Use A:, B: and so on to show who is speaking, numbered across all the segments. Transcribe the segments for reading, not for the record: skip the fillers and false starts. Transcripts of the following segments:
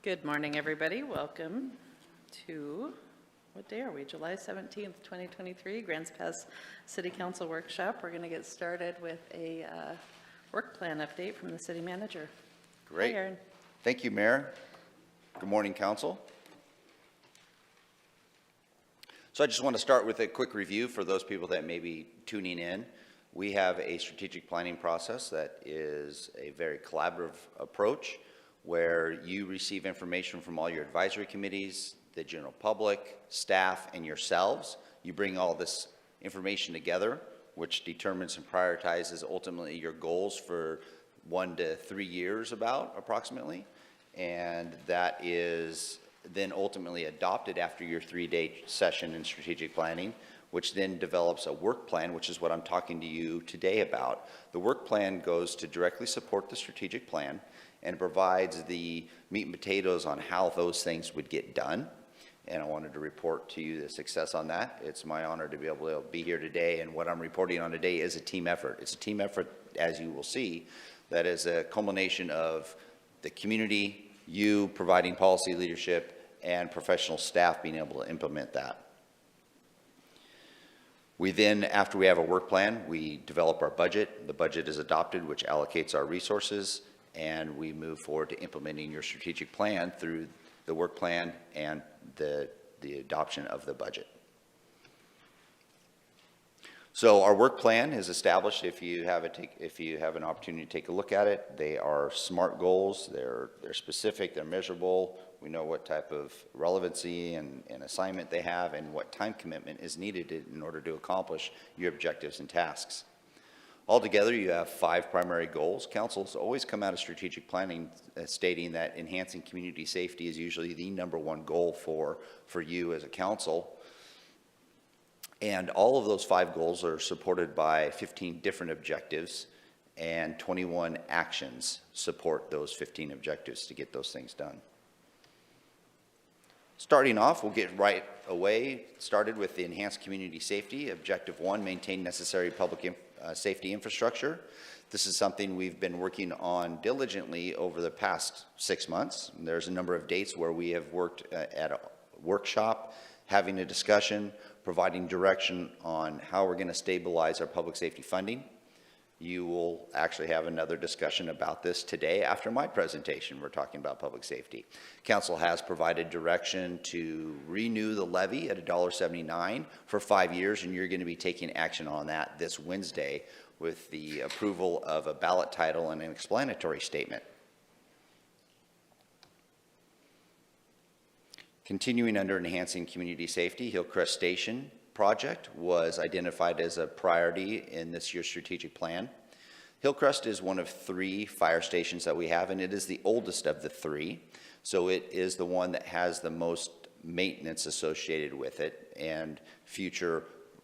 A: Good morning, everybody. Welcome to, what day are we? July 17th, 2023, Grants Pass City Council Workshop. We're going to get started with a work plan update from the city manager.
B: Great.
A: Hi, Aaron.
B: Thank you, Mayor. Good morning, Council. So I just want to start with a quick review for those people that may be tuning in. We have a strategic planning process that is a very collaborative approach where you receive information from all your advisory committees, the general public, staff, and yourselves. You bring all this information together, which determines and prioritizes ultimately your goals for 1 to 3 years approximately. And that is then ultimately adopted after your 3-day session in strategic planning, which then develops a work plan, which is what I'm talking to you today about. The work plan goes to directly support the strategic plan and provides the meat and potatoes on how those things would get done. And I wanted to report to you the success on that. It's my honor to be able to be here today, and what I'm reporting on today is a team effort. It's a team effort, as you will see, that is a culmination of the community, you providing policy leadership, and professional staff being able to implement that. We then, after we have a work plan, we develop our budget. The budget is adopted, which allocates our resources, and we move forward to implementing your strategic plan through the work plan and the adoption of the budget. So our work plan is established. If you have an opportunity to take a look at it, they are SMART goals. They're specific, they're measurable. We know what type of relevancy and assignment they have and what time commitment is needed in order to accomplish your objectives and tasks. Altogether, you have 5 primary goals. Councils always come out of strategic planning stating that enhancing community safety is usually the #1 goal for you as a council. And all of those 5 goals are supported by 15 different objectives, and 21 actions support those 15 objectives to get those things done. Starting off, we'll get right away started with the enhanced community safety. Objective 1, maintain necessary public safety infrastructure. This is something we've been working on diligently over the past 6 months. There's a number of dates where we have worked at a workshop, having a discussion, providing direction on how we're going to stabilize our public safety funding. You will actually have another discussion about this today after my presentation. We're talking about public safety. Council has provided direction to renew the levy at $1.79 for 5 years, and you're going to be taking action on that this Wednesday with the approval of a ballot title and an explanatory statement. Continuing under enhancing community safety, Hillcrest Station project was identified as a priority in this year's strategic plan. Hillcrest is one of 3 fire stations that we have, and it is the oldest of the 3. So it is the one that has the most maintenance associated with it, and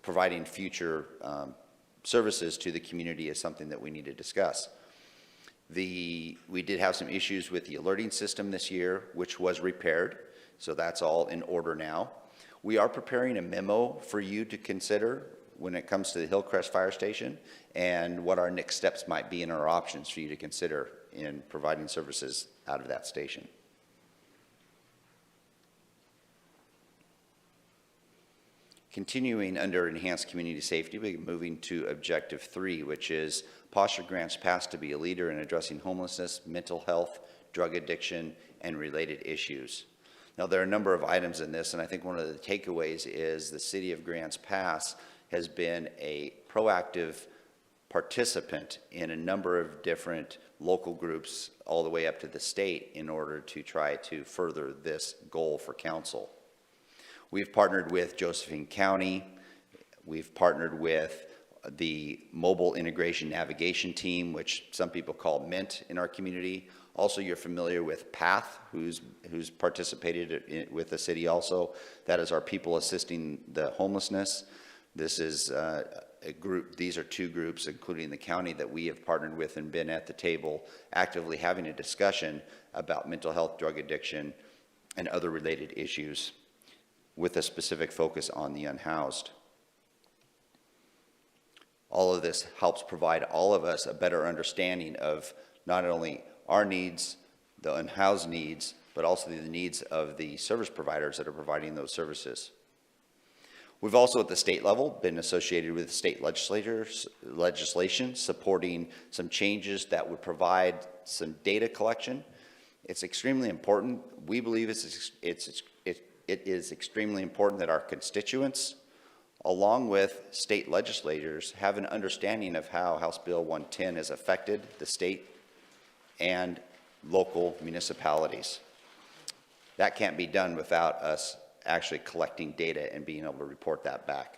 B: providing future services to the community is something that we need to discuss. We did have some issues with the alerting system this year, which was repaired. So that's all in order now. We are preparing a memo for you to consider when it comes to the Hillcrest Fire Station and what our next steps might be and our options for you to consider in providing services out of that station. Continuing under enhanced community safety, we're moving to objective 3, which is posture Grants Pass to be a leader in addressing homelessness, mental health, drug addiction, and related issues. Now, there are a number of items in this, and I think one of the takeaways is the City of Grants Pass has been a proactive participant in a number of different local groups all the way up to the state in order to try to further this goal for council. We've partnered with Josephine County. We've partnered with the Mobile Integration Navigation Team, which some people call MINT in our community. Also, you're familiar with PATH, who's participated with the city also. That is our people assisting the homelessness. This is a group, these are 2 groups, including the county, that we have partnered with and been at the table actively having a discussion about mental health, drug addiction, and other related issues with a specific focus on the unhoused. All of this helps provide all of us a better understanding of not only our needs, the unhoused needs, but also the needs of the service providers that are providing those services. We've also at the state level been associated with state legislation supporting some changes that would provide some data collection. It's extremely important. We believe it is extremely important that our constituents, along with state legislators, have an understanding of how House Bill 110 has affected the state and local municipalities. That can't be done without us actually collecting data and being able to report that back.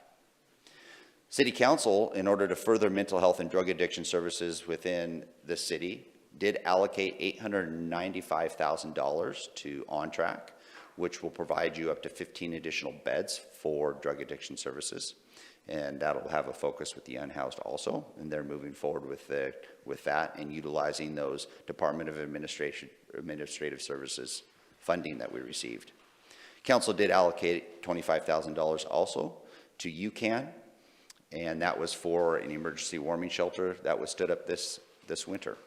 B: City Council, in order to further mental health and drug addiction services within the city, did allocate $895,000 to OnTrack, which will provide you up to 15 additional beds for drug addiction services. And that'll have a focus with the unhoused also, and they're moving forward with that and utilizing those Department of Administrative Services funding that we received. Council did allocate $25,000 also to UCAN, and that was for an emergency warming shelter that was stood up this winter.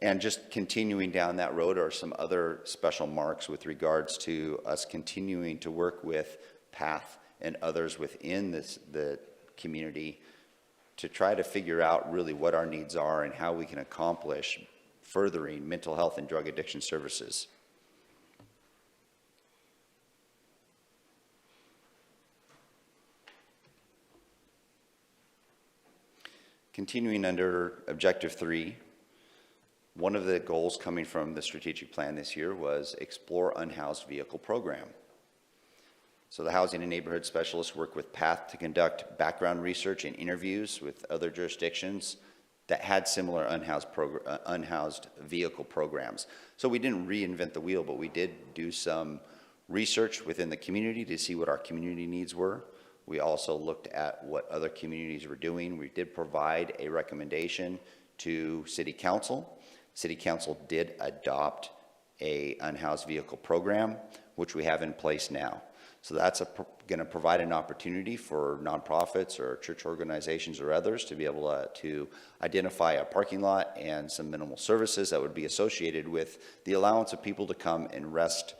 B: And just continuing down that road are some other special marks with regards to us continuing to work with PATH and others within the community to try to figure out really what our needs are and how we can accomplish furthering mental health and drug addiction services. Continuing under Objective 3, one of the goals coming from the strategic plan this year was explore unhoused vehicle program. So the Housing and Neighborhood Specialists work with PATH to conduct background research and interviews with other jurisdictions that had similar unhoused vehicle programs. So we didn't reinvent the wheel, but we did do some research within the community to see what our community needs were. We also looked at what other communities were doing. We did provide a recommendation to City Council. City Council did adopt a unhoused vehicle program, which we have in place now. So that's going to provide an opportunity for nonprofits or church organizations or others to be able to identify a parking lot and some minimal services that would be associated with the allowance of people to come and rest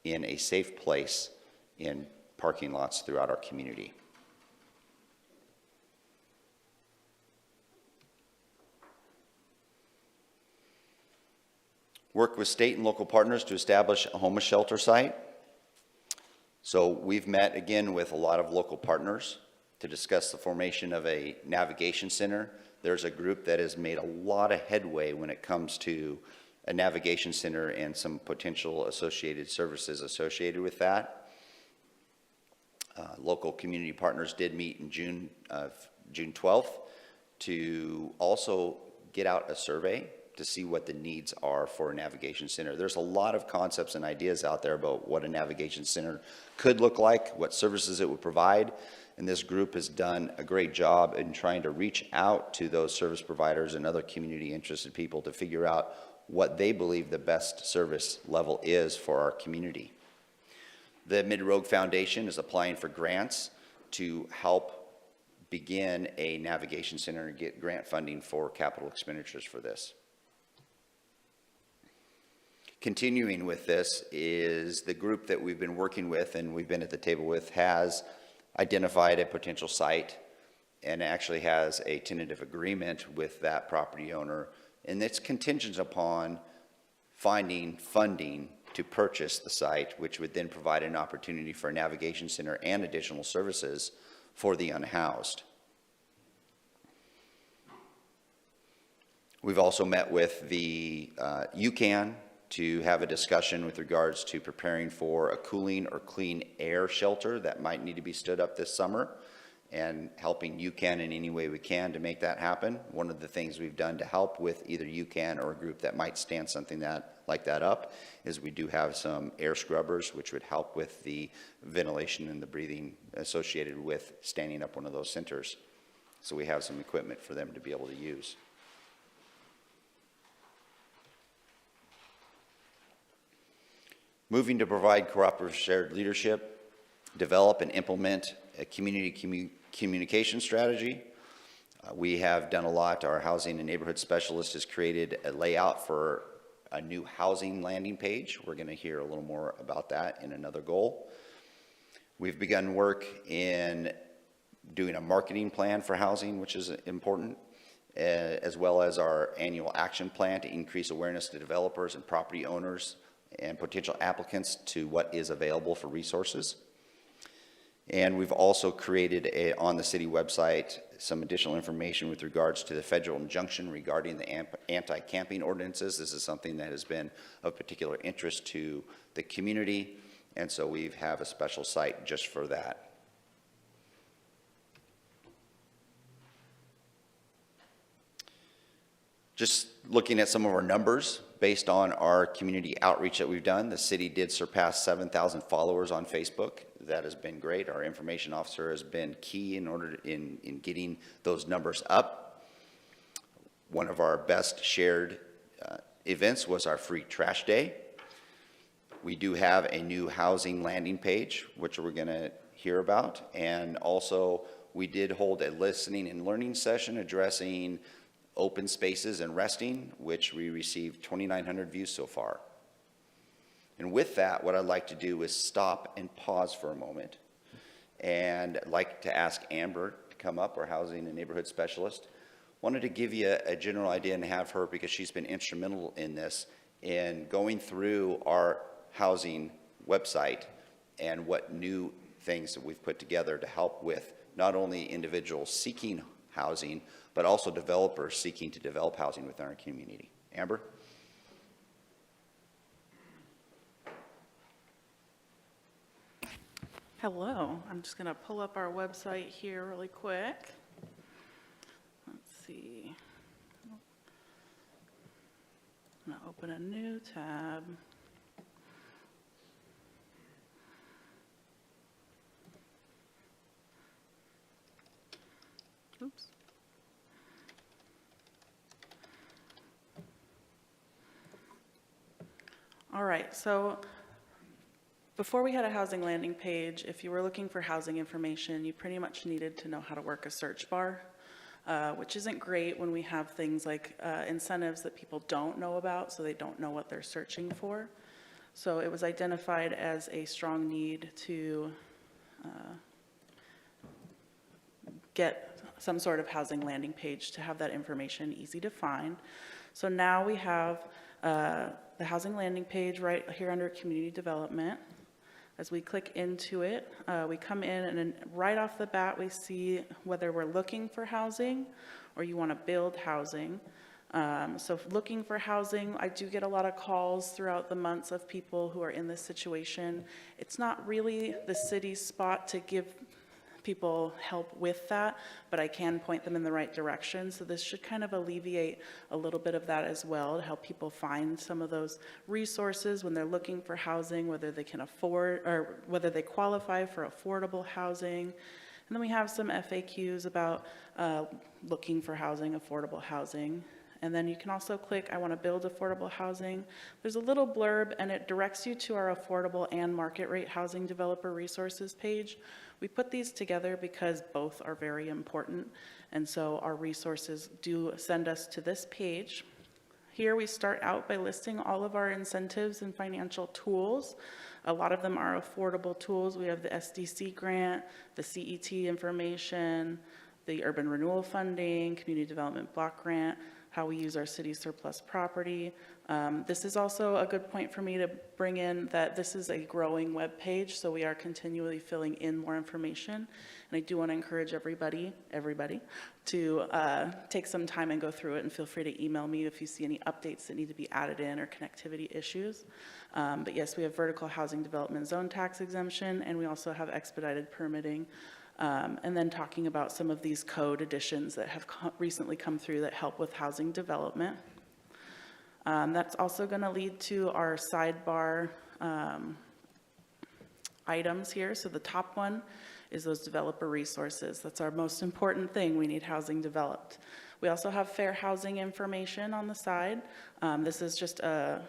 B: in a safe place in parking lots throughout our community. Work with state and local partners to establish a homeless shelter site. So we've met again with a lot of local partners to discuss the formation of a navigation center. There's a group that has made a lot of headway when it comes to a navigation center and some potential associated services associated with that. Local community partners did meet in June 12th to also get out a survey to see what the needs are for a navigation center. There's a lot of concepts and ideas out there about what a navigation center could look like, what services it would provide, and this group has done a great job in trying to reach out to those service providers and other community interested people to figure out what they believe the best service level is for our community. The Mid-Rogue Foundation is applying for grants to help begin a navigation center and get grant funding for capital expenditures for this. Continuing with this is the group that we've been working with and we've been at the table with has identified a potential site and actually has a tentative agreement with that property owner, and it's contingent upon finding funding to purchase the site, which would then provide an opportunity for a navigation center and additional services for the unhoused. We've also met with the UCAN to have a discussion with regards to preparing for a cooling or clean air shelter that might need to be stood up this summer and helping UCAN in any way we can to make that happen. One of the things we've done to help with either UCAN or a group that might stand something like that up is we do have some air scrubbers which would help with the ventilation and the breathing associated with standing up one of those centers. So we have some equipment for them to be able to use. Moving to provide cooperative shared leadership, develop and implement a community communication strategy. We have done a lot. Our housing and neighborhood specialist has created a layout for a new housing landing page. We're going to hear a little more about that in another goal. We've begun work in doing a marketing plan for housing, which is important, as well as our annual action plan to increase awareness to developers and property owners and potential applicants to what is available for resources. And we've also created on the city website some additional information with regards to the federal injunction regarding the anti-camping ordinances. This is something that has been of particular interest to the community, and so we have a special site just for that. Just looking at some of our numbers, based on our community outreach that we've done, the city did surpass 7,000 followers on Facebook. That has been great. Our information officer has been key in getting those numbers up. One of our best shared events was our free trash day. We do have a new housing landing page, which we're going to hear about. And also, we did hold a listening and learning session addressing open spaces and resting, which we received 2,900 views so far. And with that, what I'd like to do is stop and pause for a moment. And I'd like to ask Amber to come up, our housing and neighborhood specialist. Wanted to give you a general idea and have her, because she's been instrumental in this, in going through our housing website and what new things that we've put together to help with not only individuals seeking housing, but also developers seeking to develop housing within our community. Amber?
C: Hello, I'm just going to pull up our website here really quick. Let's see. I'm going to open a new tab. Oops. All right, so before we had a housing landing page, if you were looking for housing information, you pretty much needed to know how to work a search bar, which isn't great when we have things like incentives that people don't know about, so they don't know what they're searching for. So it was identified as a strong need to get some sort of housing landing page to have that information easy to find. So now we have the housing landing page right here under community development. As we click into it, we come in and right off the bat we see whether we're looking for housing or you want to build housing. So looking for housing, I do get a lot of calls throughout the months of people who are in this situation. It's not really the city's spot to give people help with that, but I can point them in the right direction. So this should kind of alleviate a little bit of that as well, to help people find some of those resources when they're looking for housing, whether they can afford or whether they qualify for affordable housing. And then we have some FAQs about looking for housing, affordable housing. And then you can also click, I want to build affordable housing. There's a little blurb and it directs you to our affordable and market rate housing developer resources page. We put these together because both are very important. And so our resources do send us to this page. Here we start out by listing all of our incentives and financial tools. A lot of them are affordable tools. We have the SDC grant, the CET information, the urban renewal funding, community development block grant, how we use our city surplus property. This is also a good point for me to bring in that this is a growing web page, so we are continually filling in more information. And I do want to encourage everybody to take some time and go through it, and feel free to email me if you see any updates that need to be added in or connectivity issues. But yes, we have vertical housing development zone tax exemption, and we also have expedited permitting. And then talking about some of these code additions that have recently come through that help with housing development. That's also going to lead to our sidebar items here. So the top one is those developer resources. That's our most important thing. We need housing developed. We also have fair housing information on the side. This is just a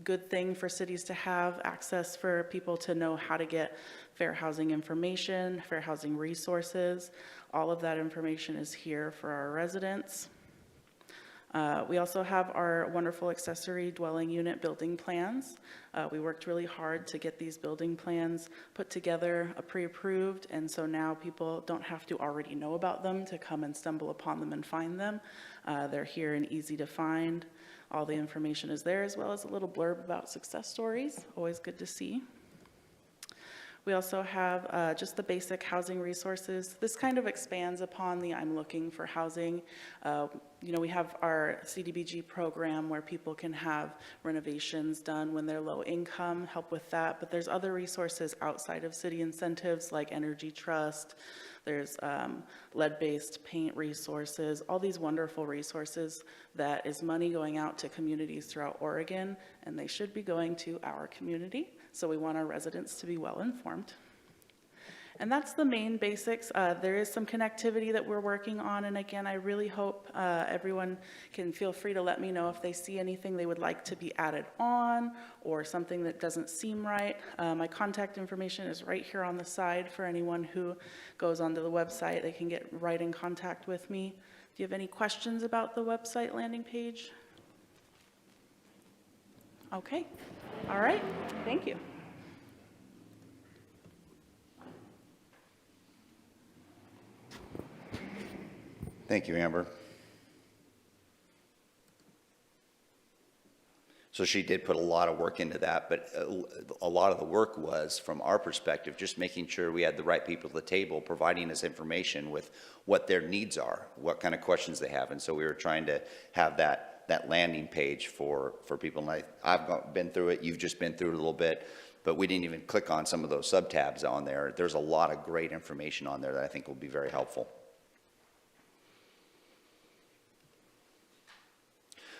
C: good thing for cities to have access for people to know how to get fair housing information, fair housing resources. All of that information is here for our residents. We also have our wonderful accessory dwelling unit building plans. We worked really hard to get these building plans put together, pre-approved, and so now people don't have to already know about them to come and stumble upon them and find them. They're here and easy to find. All the information is there, as well as a little blurb about success stories. Always good to see. We also have just the basic housing resources. This kind of expands upon the I'm looking for housing. We have our CDBG program where people can have renovations done when they're low income, help with that. But there's other resources outside of city incentives like Energy Trust. There's lead-based paint resources, all these wonderful resources that is money going out to communities throughout Oregon, and they should be going to our community. So we want our residents to be well informed. And that's the main basics. There is some connectivity that we're working on, and again, I really hope everyone can feel free to let me know if they see anything they would like to be added on or something that doesn't seem right. My contact information is right here on the side for anyone who goes onto the website. They can get right in contact with me. Do you have any questions about the website landing page? Okay. All right. Thank you.
B: Thank you, Amber. So she did put a lot of work into that, but a lot of the work was, from our perspective, just making sure we had the right people at the table, providing us information with what their needs are, what kind of questions they have. And so we were trying to have that landing page for people. And I've been through it, you've just been through it a little bit, but we didn't even click on some of those sub-tabs on there. There's a lot of great information on there that I think will be very helpful.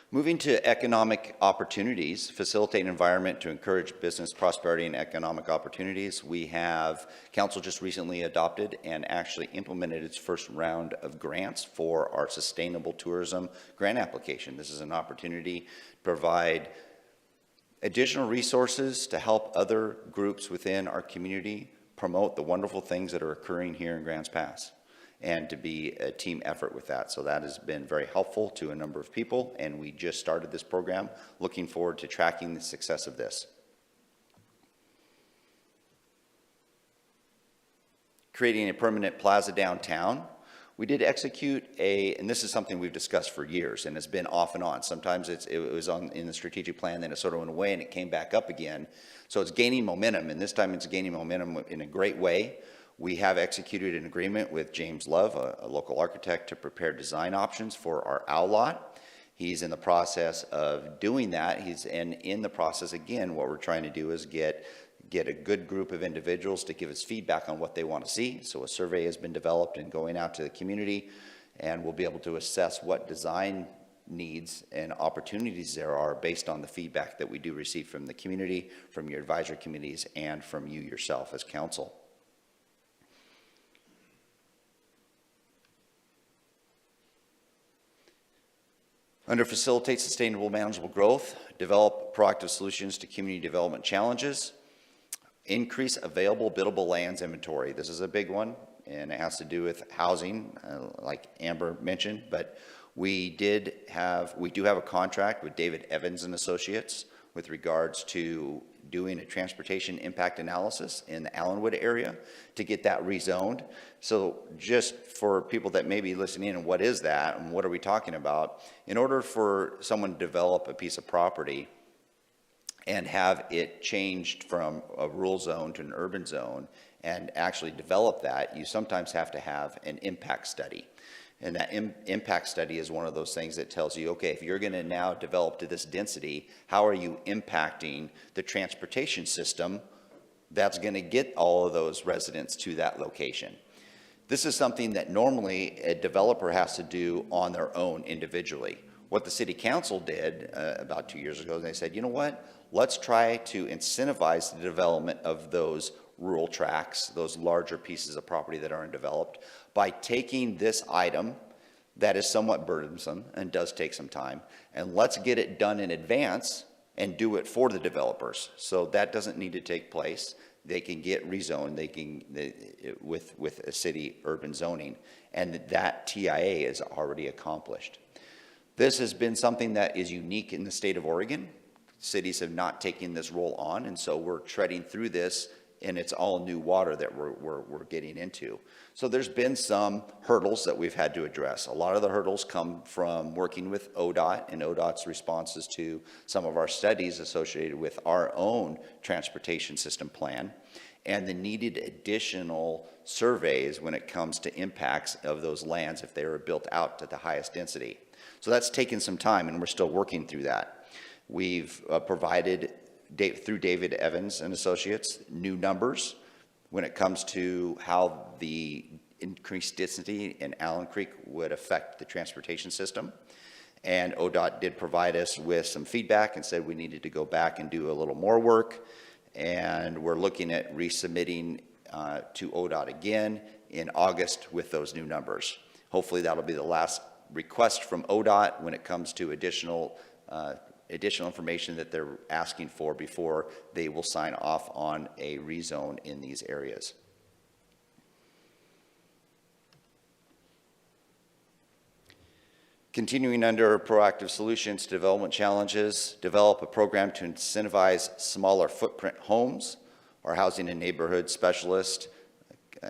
B: Moving to economic opportunities, facilitate an environment to encourage business prosperity and economic opportunities. We have, council just recently adopted and actually implemented its first round of grants for our sustainable tourism grant application. This is an opportunity to provide additional resources to help other groups within our community promote the wonderful things that are occurring here in Grants Pass, and to be a team effort with that. So that has been very helpful to a number of people, and we just started this program. Looking forward to tracking the success of this. Creating a permanent plaza downtown. We did execute and this is something we've discussed for years, and it's been off and on. Sometimes it was in the strategic plan, then it sort of went away and it came back up again. So it's gaining momentum, and this time it's gaining momentum in a great way. We have executed an agreement with James Love, a local architect, to prepare design options for our owl lot. He's in the process of doing that. And in the process, again, what we're trying to do is get a good group of individuals to give us feedback on what they want to see. So a survey has been developed and going out to the community, and we'll be able to assess what design needs and opportunities there are based on the feedback that we do receive from the community, from your advisory committees, and from you yourself as council. Under facilitate sustainable manageable growth, develop proactive solutions to community development challenges, increase available biddable lands inventory. This is a big one, and it has to do with housing, like Amber mentioned, but we do have a contract with David Evans and Associates with regards to doing a transportation impact analysis in the Allenwood area to get that rezoned. So just for people that may be listening in, what is that and what are we talking about? In order for someone to develop a piece of property and have it changed from a rural zone to an urban zone and actually develop that, you sometimes have to have an impact study. And that impact study is one of those things that tells you, okay, if you're going to now develop to this density, how are you impacting the transportation system that's going to get all of those residents to that location? This is something that normally a developer has to do on their own individually. What the city council did about 2 years ago, they said, you know what, let's try to incentivize the development of those rural tracts, those larger pieces of property that aren't developed, by taking this item that is somewhat burdensome and does take some time, and let's get it done in advance and do it for the developers. So that doesn't need to take place. They can get rezoned, with a city urban zoning, and that TIA is already accomplished. This has been something that is unique in the state of Oregon. Cities have not taken this role on, and so we're treading through this, and it's all new water that we're getting into. So there's been some hurdles that we've had to address. A lot of the hurdles come from working with ODOT and ODOT's responses to some of our studies associated with our own transportation system plan and the needed additional surveys when it comes to impacts of those lands if they were built out to the highest density. So that's taken some time, and we're still working through that. We've provided, through David Evans and Associates, new numbers when it comes to how the increased density in Allen Creek would affect the transportation system. And ODOT did provide us with some feedback and said we needed to go back and do a little more work. And we're looking at resubmitting to ODOT again in August with those new numbers. Hopefully that'll be the last request from ODOT when it comes to additional information that they're asking for before they will sign off on a rezone in these areas. Continuing under proactive solutions to development challenges, develop a program to incentivize smaller footprint homes. Our housing and neighborhood specialist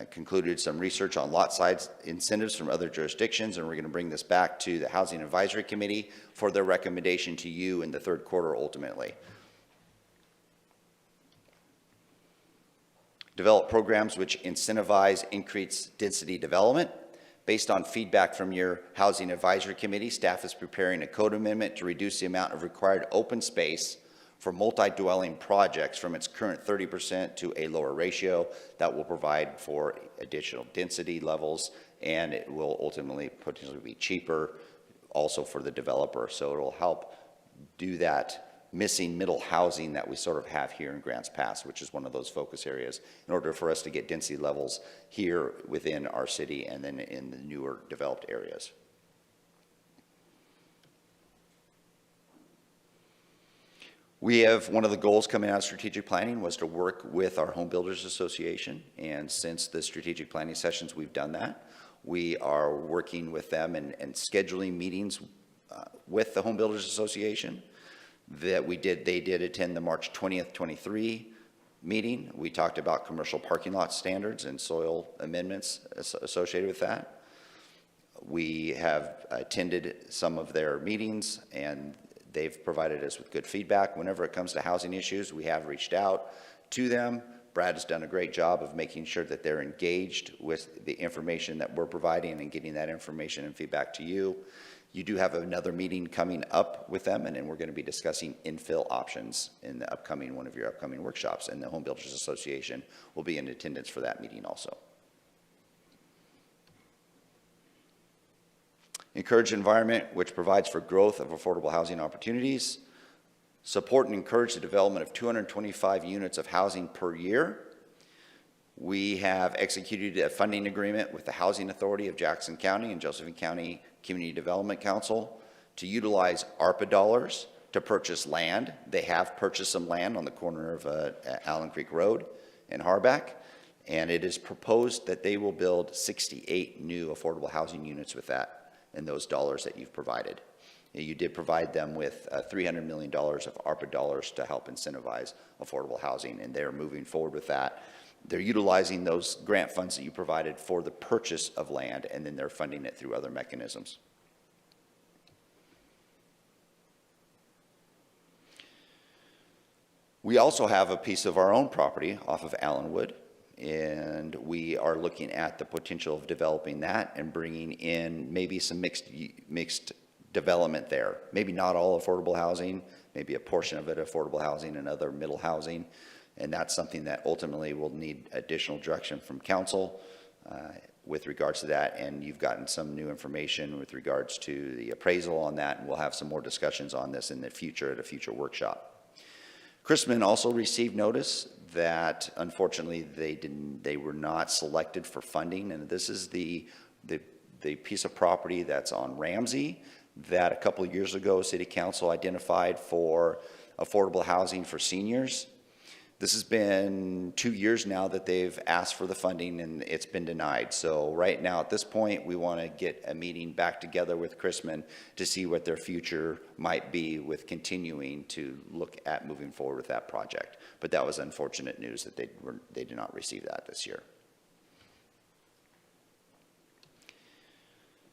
B: concluded some research on lot size incentives from other jurisdictions, and we're going to bring this back to the Housing Advisory Committee for their recommendation to you in the third quarter ultimately. Develop programs which incentivize increased density development. Based on feedback from your Housing Advisory Committee, staff is preparing a code amendment to reduce the amount of required open space for multi-dwelling projects from its current 30% to a lower ratio that will provide for additional density levels, and it will ultimately potentially be cheaper also for the developer. So it will help do that missing middle housing that we sort of have here in Grants Pass, which is one of those focus areas, in order for us to get density levels here within our city and then in the newer developed areas. We have, one of the goals coming out of strategic planning was to work with our Home Builders Association, and since the strategic planning sessions we've done that. We are working with them and scheduling meetings with the Home Builders Association. They did attend the March 20th, 23 meeting. We talked about commercial parking lot standards and soil amendments associated with that. We have attended some of their meetings, and they've provided us with good feedback. Whenever it comes to housing issues, we have reached out to them. Brad has done a great job of making sure that they're engaged with the information that we're providing and getting that information and feedback to you. You do have another meeting coming up with them, and then we're going to be discussing infill options in the upcoming, one of your upcoming workshops, and the Home Builders Association will be in attendance for that meeting also. Encourage an environment which provides for growth of affordable housing opportunities. Support and encourage the development of 225 units of housing per year. We have executed a funding agreement with the Housing Authority of Jackson County and Josephine County Community Development Council to utilize ARPA dollars to purchase land. They have purchased some land on the corner of Allen Creek Road in Harback, and it is proposed that they will build 68 new affordable housing units with that and those dollars that you've provided. You did provide them with $300 million of ARPA dollars to help incentivize affordable housing, and they're moving forward with that. They're utilizing those grant funds that you provided for the purchase of land, and then they're funding it through other mechanisms. We also have a piece of our own property off of Allenwood, and we are looking at the potential of developing that and bringing in maybe some mixed development there. Maybe not all affordable housing, maybe a portion of it affordable housing and other middle housing. And that's something that ultimately will need additional direction from council with regards to that. And you've gotten some new information with regards to the appraisal on that, and we'll have some more discussions on this in the future at a future workshop. Chrisman also received notice that unfortunately they were not selected for funding, and this is the piece of property that's on Ramsey that a couple of years ago City Council identified for affordable housing for seniors. This has been 2 years now that they've asked for the funding and it's been denied. So right now at this point, we want to get a meeting back together with Chrisman to see what their future might be with continuing to look at moving forward with that project. But that was unfortunate news that they did not receive that this year.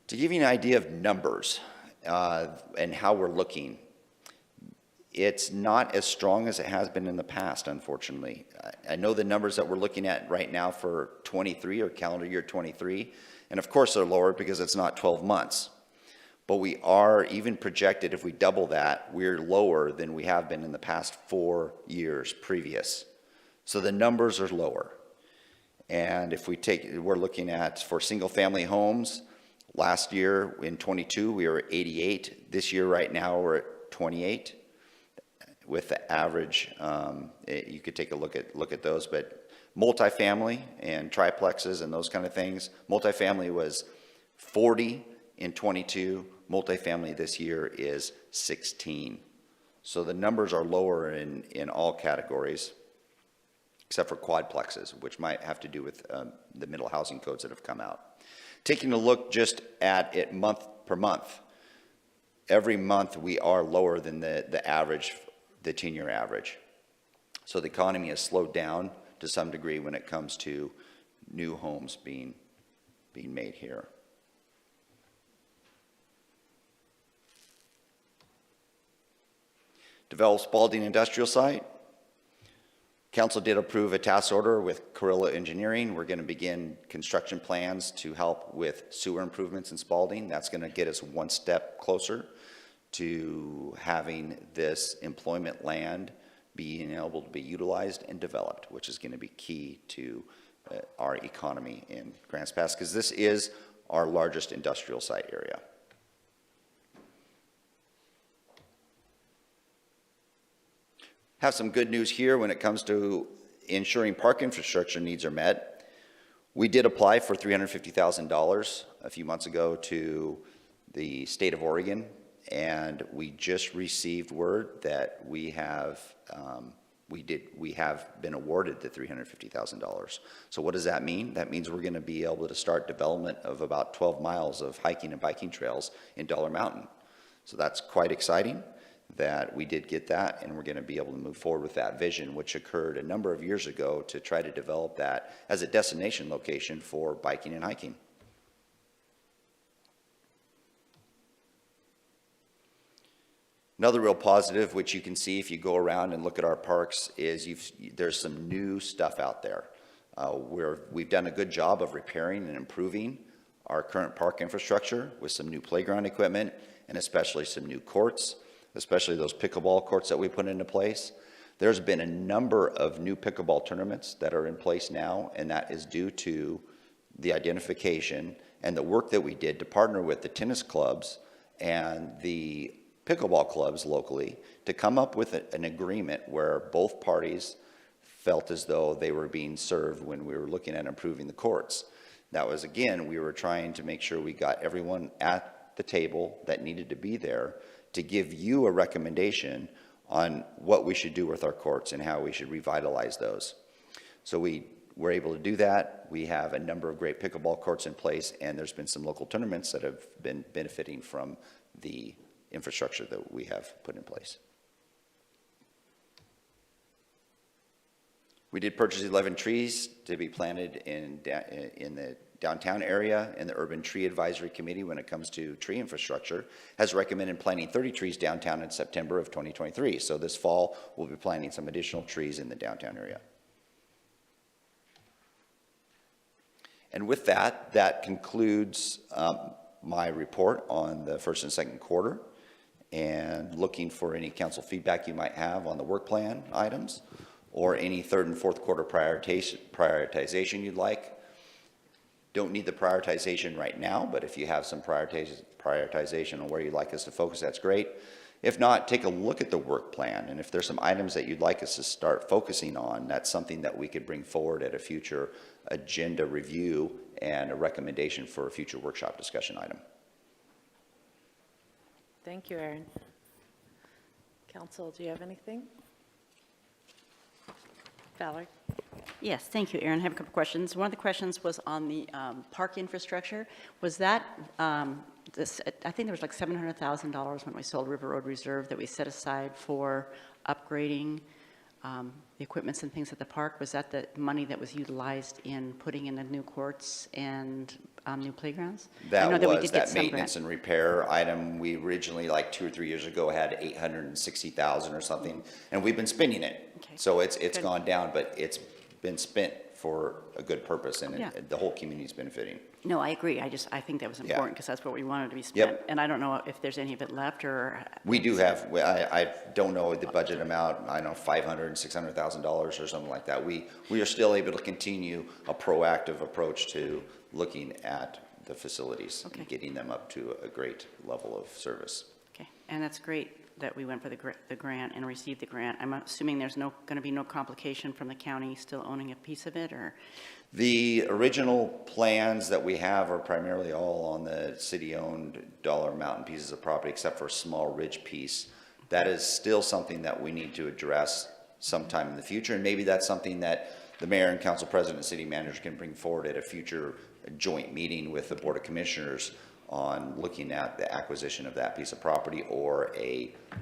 B: To give you an idea of numbers and how we're looking, it's not as strong as it has been in the past, unfortunately. I know the numbers that we're looking at right now for 23 or calendar year 23, and of course they're lower because it's not 12 months. But we are even projected, if we double that, we're lower than we have been in the past 4 years previous. So the numbers are lower. And if we're looking at for single family homes, last year in 22, we were at 88. This year right now, we're at 28. With the average, you could take a look at those, but multifamily and triplexes and those kind of things, multifamily was 40 in 22, multifamily this year is 16. So the numbers are lower in all categories, except for quadplexes, which might have to do with the middle housing codes that have come out. Taking a look just at it month per month, every month we are lower than the average, the 10-year average. So the economy has slowed down to some degree when it comes to new homes being made here. Develop Spalding Industrial Site. Council did approve a task order with Carrilla Engineering. We're going to begin construction plans to help with sewer improvements in Spalding. That's going to get us one step closer to having this employment land being able to be utilized and developed, which is going to be key to our economy in Grants Pass, because this is our largest industrial site area. Have some good news here when it comes to ensuring park infrastructure needs are met. We did apply for $350,000 a few months ago to the state of Oregon, and we just received word that we have been awarded the $350,000. So what does that mean? That means we're going to be able to start development of about 12 miles of hiking and biking trails in Dollar Mountain. So that's quite exciting that we did get that, and we're going to be able to move forward with that vision, which occurred a number of years ago to try to develop that as a destination location for biking and hiking. Another real positive, which you can see if you go around and look at our parks, is there's some new stuff out there. We've done a good job of repairing and improving our current park infrastructure with some new playground equipment and especially some new courts, especially those pickleball courts that we put into place. There's been a number of new pickleball tournaments that are in place now, and that is due to the identification and the work that we did to partner with the tennis clubs and the pickleball clubs locally to come up with an agreement where both parties felt as though they were being served when we were looking at improving the courts. That was, again, we were trying to make sure we got everyone at the table that needed to be there to give you a recommendation on what we should do with our courts and how we should revitalize those. So we were able to do that. We have a number of great pickleball courts in place, and there's been some local tournaments that have been benefiting from the infrastructure that we have put in place. We did purchase 11 trees to be planted in the downtown area, and the Urban Tree Advisory Committee, when it comes to tree infrastructure, has recommended planting 30 trees downtown in September of 2023. So this fall, we'll be planting some additional trees in the downtown area. And with that, that concludes my report on the first and second quarter, and looking for any council feedback you might have on the work plan items or any third and fourth quarter prioritization you'd like. Don't need the prioritization right now, but if you have some prioritization on where you'd like us to focus, that's great. If not, take a look at the work plan, and if there's some items that you'd like us to start focusing on, that's something that we could bring forward at a future agenda review and a recommendation for a future workshop discussion item.
A: Thank you, Aaron. Council, do you have anything? Valerie?
D: Yes, thank you, Erin. I have a couple questions. One of the questions was on the park infrastructure. Was that, I think there was like $700,000 when we sold River Road Reserve that we set aside for upgrading the equipments and things at the park. Was that the money that was utilized in putting in the new courts and new playgrounds? I know
B: That
D: we
B: was
D: did get
B: that
D: some
B: maintenance and repair item. We originally, like 2 or 3 years ago, had 860,000 or something, and we've been spending it.
D: Okay.
B: So it's
D: Good.
B: gone down, but it's been spent for a good purpose, and
D: Yeah.
B: the whole community's benefiting.
D: No, I agree. I think that was
B: Yeah.
D: important because that's what we wanted to be
B: Yep.
D: spent. And I don't know if there's any of it left or.
B: We do have, I don't know the budget amount, I know $500,000, $600,000 or something like that. We are still able to continue a proactive approach to looking at the facilities
D: Okay.
B: and getting them up to a great level of service.
D: Okay, and that's great that we went for the grant and received the grant. I'm assuming there's going to be no complication from the county still owning a piece of it, or?
B: The original plans that we have are primarily all on the city-owned Dollar Mountain pieces of property, except for a small ridge piece. That is still something that we need to address sometime in the future, and maybe that's something that the mayor and council president and city manager can bring forward at a future joint meeting with the Board of Commissioners on looking at the acquisition of that piece of property or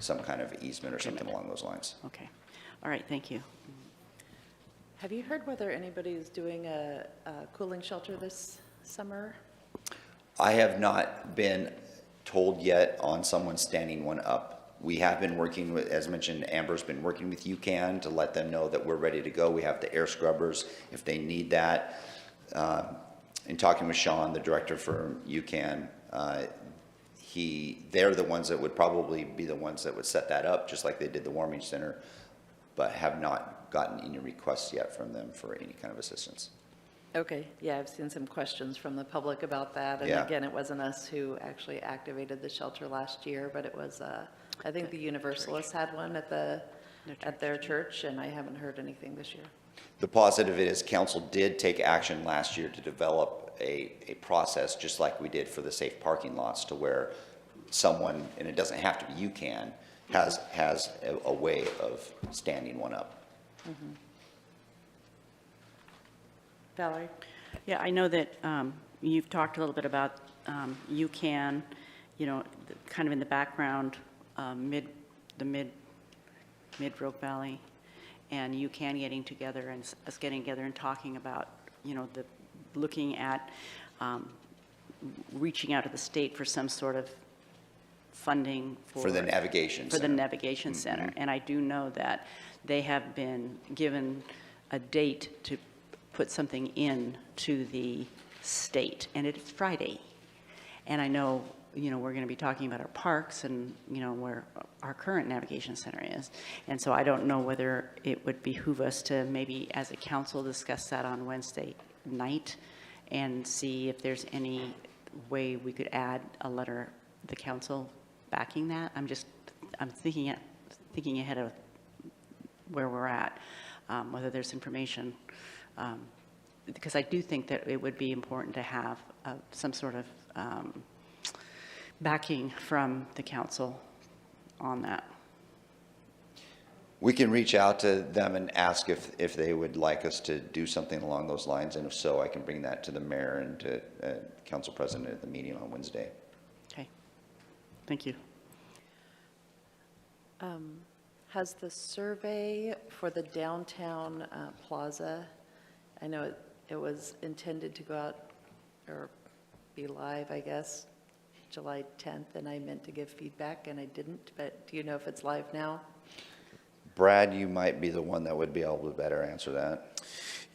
B: some kind of easement or something along those lines.
D: Okay, all right, thank you.
A: Have you heard whether anybody's doing a cooling shelter this summer?
B: I have not been told yet on someone standing one up. We have been working with, as mentioned, Amber's been working with UCAN to let them know that we're ready to go. We have the air scrubbers if they need that. In talking with Sean, the director for UCAN, they're the ones that would probably be the ones that would set that up, just like they did the warming center, but have not gotten any requests yet from them for any kind of assistance.
A: Okay, yeah, I've seen some questions from the public about that. And
B: Yeah.
A: again, it wasn't us who actually activated the shelter last year, but it was, I think the Universalists had one at their church, and I haven't heard anything this year.
B: The positive is council did take action last year to develop a process, just like we did for the safe parking lots, to where someone, and it doesn't have to be UCAN, has a way of standing one up.
A: Valerie?
D: Yeah, I know that you've talked a little bit about UCAN, kind of in the background, the mid-Rogue Valley, and UCAN getting together and us getting together and talking about, looking at reaching out to the state for some sort of funding
B: For the navigation
D: for the
B: center.
D: navigation center. And I do know that they have been given a date to put something in to the state, and it's Friday. And I know, we're going to be talking about our parks and, where our current navigation center is. And so I don't know whether it would behoove us to maybe as a council discuss that on Wednesday night and see if there's any way we could add a letter, the council backing that. I'm thinking ahead of where we're at, whether there's information. Because I do think that it would be important to have some sort of backing from the council on that.
B: We can reach out to them and ask if they would like us to do something along those lines, and if so, I can bring that to the mayor and to council president at the meeting on Wednesday.
D: Okay, thank you.
A: Has the survey for the downtown plaza, I know it was intended to go out or be live, I guess, July 10th, and I meant to give feedback and I didn't, but do you know if it's live now?
B: Brad, you might be the one that would be able to better answer that.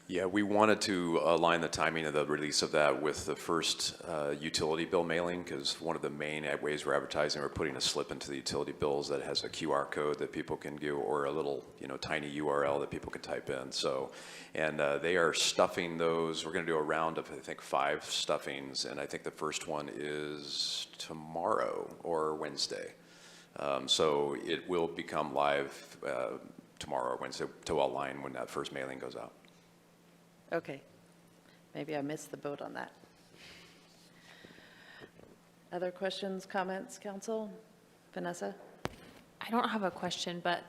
E: Yeah, we wanted to align the timing of the release of that with the first utility bill mailing, because one of the main ways we're advertising, we're putting a slip into the utility bills that has a QR code that people can do, or a little, tiny URL that people can type in. So, and they are stuffing those. We're going to do a round of, I think, 5 stuffings, and I think the first one is tomorrow or Wednesday. So it will become live tomorrow or Wednesday to align when that first mailing goes out.
A: Okay, maybe I missed the boat on that. Other questions, comments, council? Vanessa?
F: I I don't have a question, but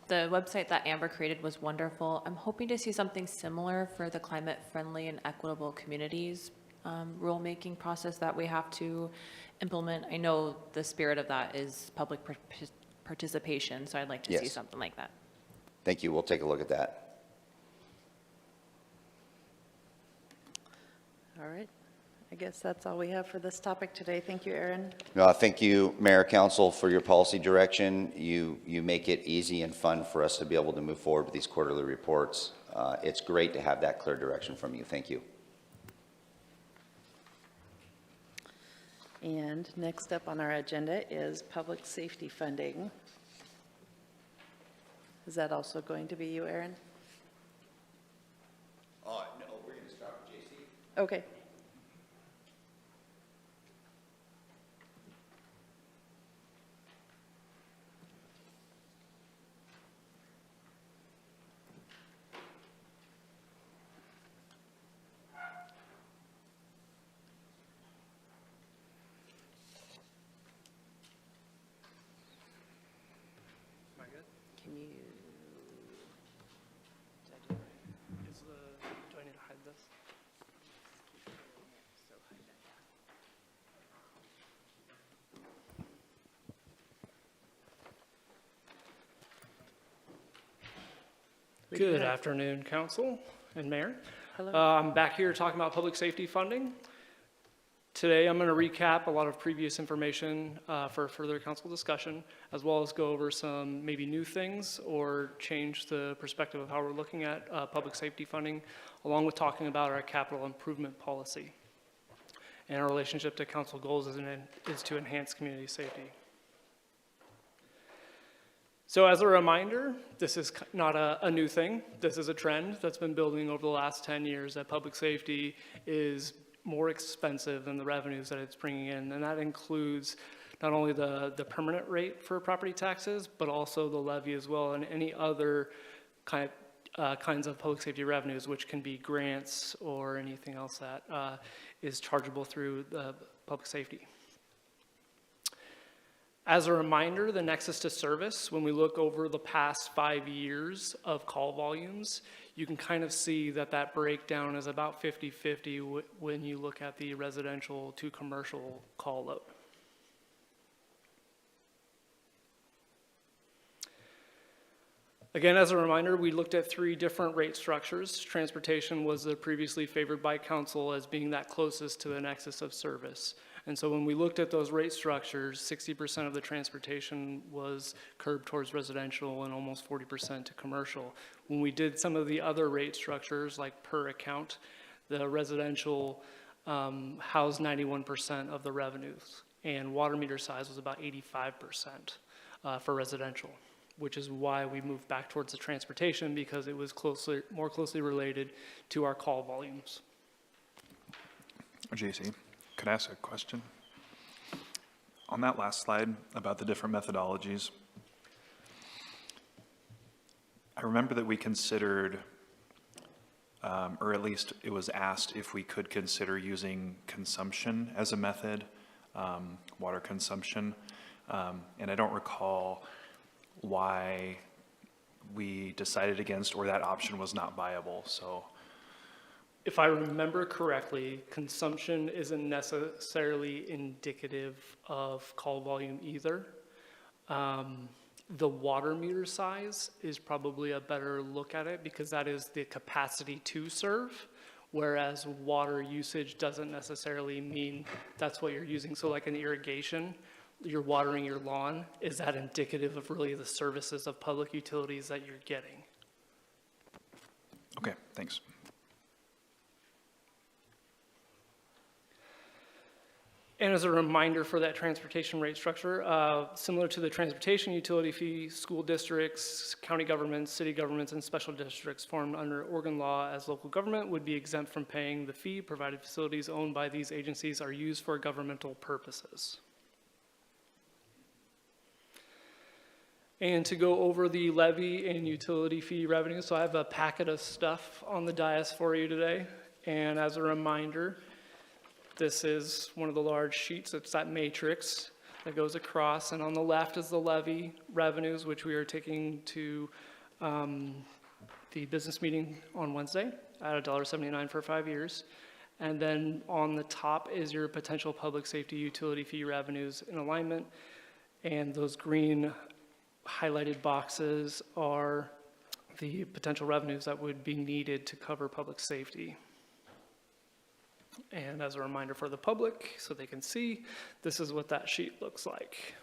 F: the website that Amber created was wonderful. I'm hoping to see something similar for the climate-friendly and equitable communities rulemaking process that we have to implement. I know the spirit of that is public participation, so I'd like to see
B: Yes.
F: something like that.
B: Thank you. We'll take a look at that.
A: All right. I guess that's all we have for this topic today. Thank you, Aaron.
B: Thank you, Mayor, Council, for your policy direction. You make it easy and fun for us to be able to move forward with these quarterly reports. It's great to have that clear direction from you. Thank you.
A: And next up on our agenda is public safety funding. Is that also going to be you, Aaron?
B: No, we're going to start with JC.
A: Okay. Can you?
G: Do I need to hide this? Good afternoon, Council and Mayor.
A: Hello.
G: I'm back here talking about public safety funding. Today, I'm going to recap a lot of previous information for further council discussion, as well as go over some maybe new things or change the perspective of how we're looking at public safety funding, along with talking about our capital improvement policy. And our relationship to council goals is to enhance community safety. So as a reminder, this is not a new thing. This is a trend that's been building over the last 10 years, that public safety is more expensive than the revenues that it's bringing in. And that includes not only the permanent rate for property taxes, but also the levy as well, and any other kinds of public safety revenues, which can be grants or anything else that is chargeable through the public safety. As a reminder, the nexus to service, when we look over the past 5 years of call volumes, you can kind of see that that breakdown is about 50-50 when you look at the residential to commercial call load. Again, as a reminder, we looked at 3 different rate structures. Transportation was the previously favored by council as being that closest to the nexus of service. And so when we looked at those rate structures, 60% of the transportation was curbed towards residential and almost 40% to commercial. When we did some of the other rate structures, like per account, the residential housed 91% of the revenues, and water meter size was about 85% for residential, which is why we moved back towards the transportation, because it was more closely related to our call volumes.
H: JC, could I ask a question? On that last slide about the different methodologies, I remember that we considered, or at least it was asked if we could consider using consumption as a method, water consumption, and I don't recall why we decided against, or that option was not viable, so.
G: If I remember correctly, consumption isn't necessarily indicative of call volume either. The water meter size is probably a better look at it, because that is the capacity to serve, whereas water usage doesn't necessarily mean that's what you're using. So like in irrigation, you're watering your lawn. Is that indicative of really the services of public utilities that you're getting?
H: Okay, thanks.
G: And as a reminder for that transportation rate structure, similar to the transportation utility fee, school districts, county governments, city governments, and special districts formed under Oregon law as local government would be exempt from paying the fee, provided facilities owned by these agencies are used for governmental purposes. And to go over the levy and utility fee revenue, so I have a packet of stuff on the dais for you today. And as a reminder, this is one of the large sheets. It's that matrix. that goes across, and on the left is the levy revenues, which we are taking to the business meeting on Wednesday at $1.79 for 5 years. And then on the top is your potential public safety utility fee revenues in alignment. And those green highlighted boxes are the potential revenues that would be needed to cover public safety. And as a reminder for the public, so they can see, this is what that sheet looks like.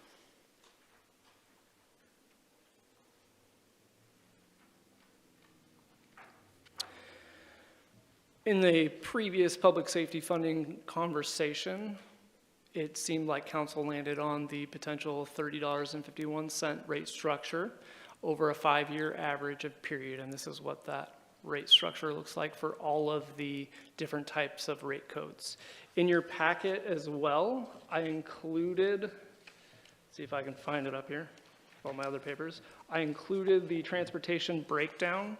G: In the previous public safety funding conversation, it seemed like council landed on the potential $30.51 rate structure over a 5-year average of period, and this is what that rate structure looks like for all of the different types of rate codes. In your packet as well, I included, see if I can find it up here, all my other papers. I included the transportation breakdown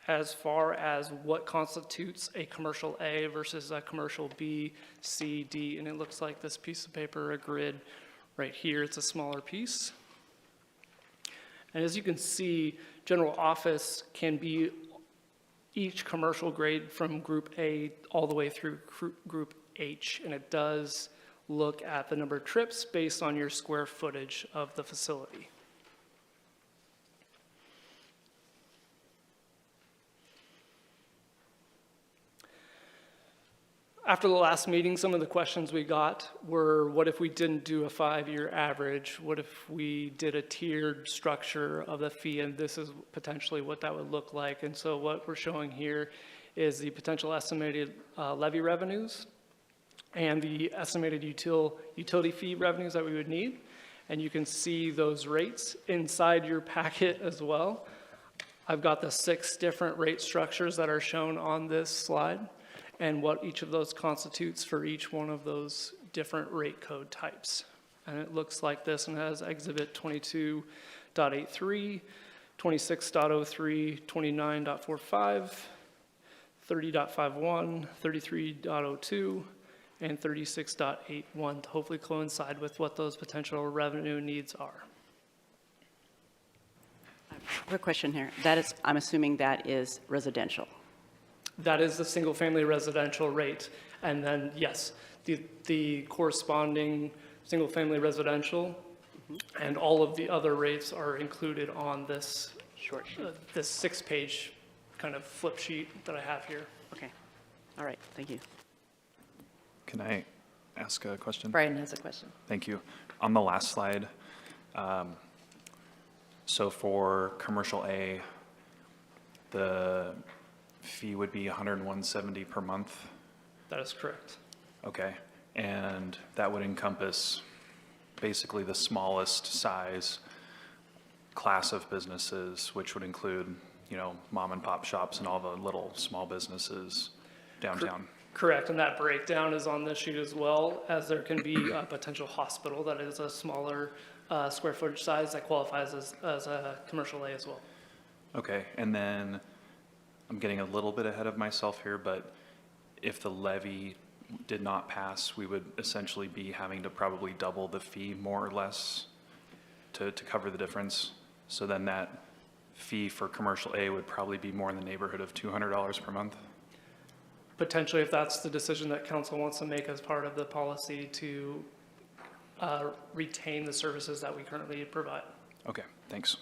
G: as far as what constitutes a commercial A versus a commercial B, C, D, and it looks like this piece of paper, a grid right here. It's a smaller piece. And as you can see, general office can be each commercial grade from group A all the way through group H, and it does look at the number of trips based on your square footage of the facility. After the last meeting, some of the questions we got were, what if we didn't do a 5-year average? What if we did a tiered structure of the fee? And this is potentially what that would look like. And so what we're showing here is the potential estimated levy revenues and the estimated utility fee revenues that we would need. And you can see those rates inside your packet as well. I've got the 6 different rate structures that are shown on this slide, and what each of those constitutes for each one of those different rate code types. And it looks like this, and has Exhibit 22.83, 26.03, 29.45, 30.51, 33.02, and 36.81 to hopefully coincide with what those potential revenue needs are.
D: Quick question here. That is, I'm assuming that is residential.
G: That is the single-family residential rate. And then, yes, the corresponding single-family residential and all of the other rates are included on this
D: Short sheet.
G: this 6-page kind of flip sheet that I have here.
D: Okay. All right. Thank you.
H: Can I ask a question?
A: Brian has a question.
H: Thank you. On the last slide, so for commercial A, the fee would be $101.70 per month.
G: That is correct.
H: Okay, and that would encompass basically the smallest size class of businesses, which would include, you know, mom and pop shops and all the little small businesses downtown.
G: Correct, and that breakdown is on this sheet as well, as there can be a potential hospital that is a smaller square footage size that qualifies as a commercial A as well.
H: Okay, and then I'm getting a little bit ahead of myself here, but if the levy did not pass, we would essentially be having to probably double the fee more or less to cover the difference. So then that fee for commercial A would probably be more in the neighborhood of $200 per month.
G: Potentially, if that's the decision that council wants to make as part of the policy to retain the services that we currently provide.
H: Okay, thanks.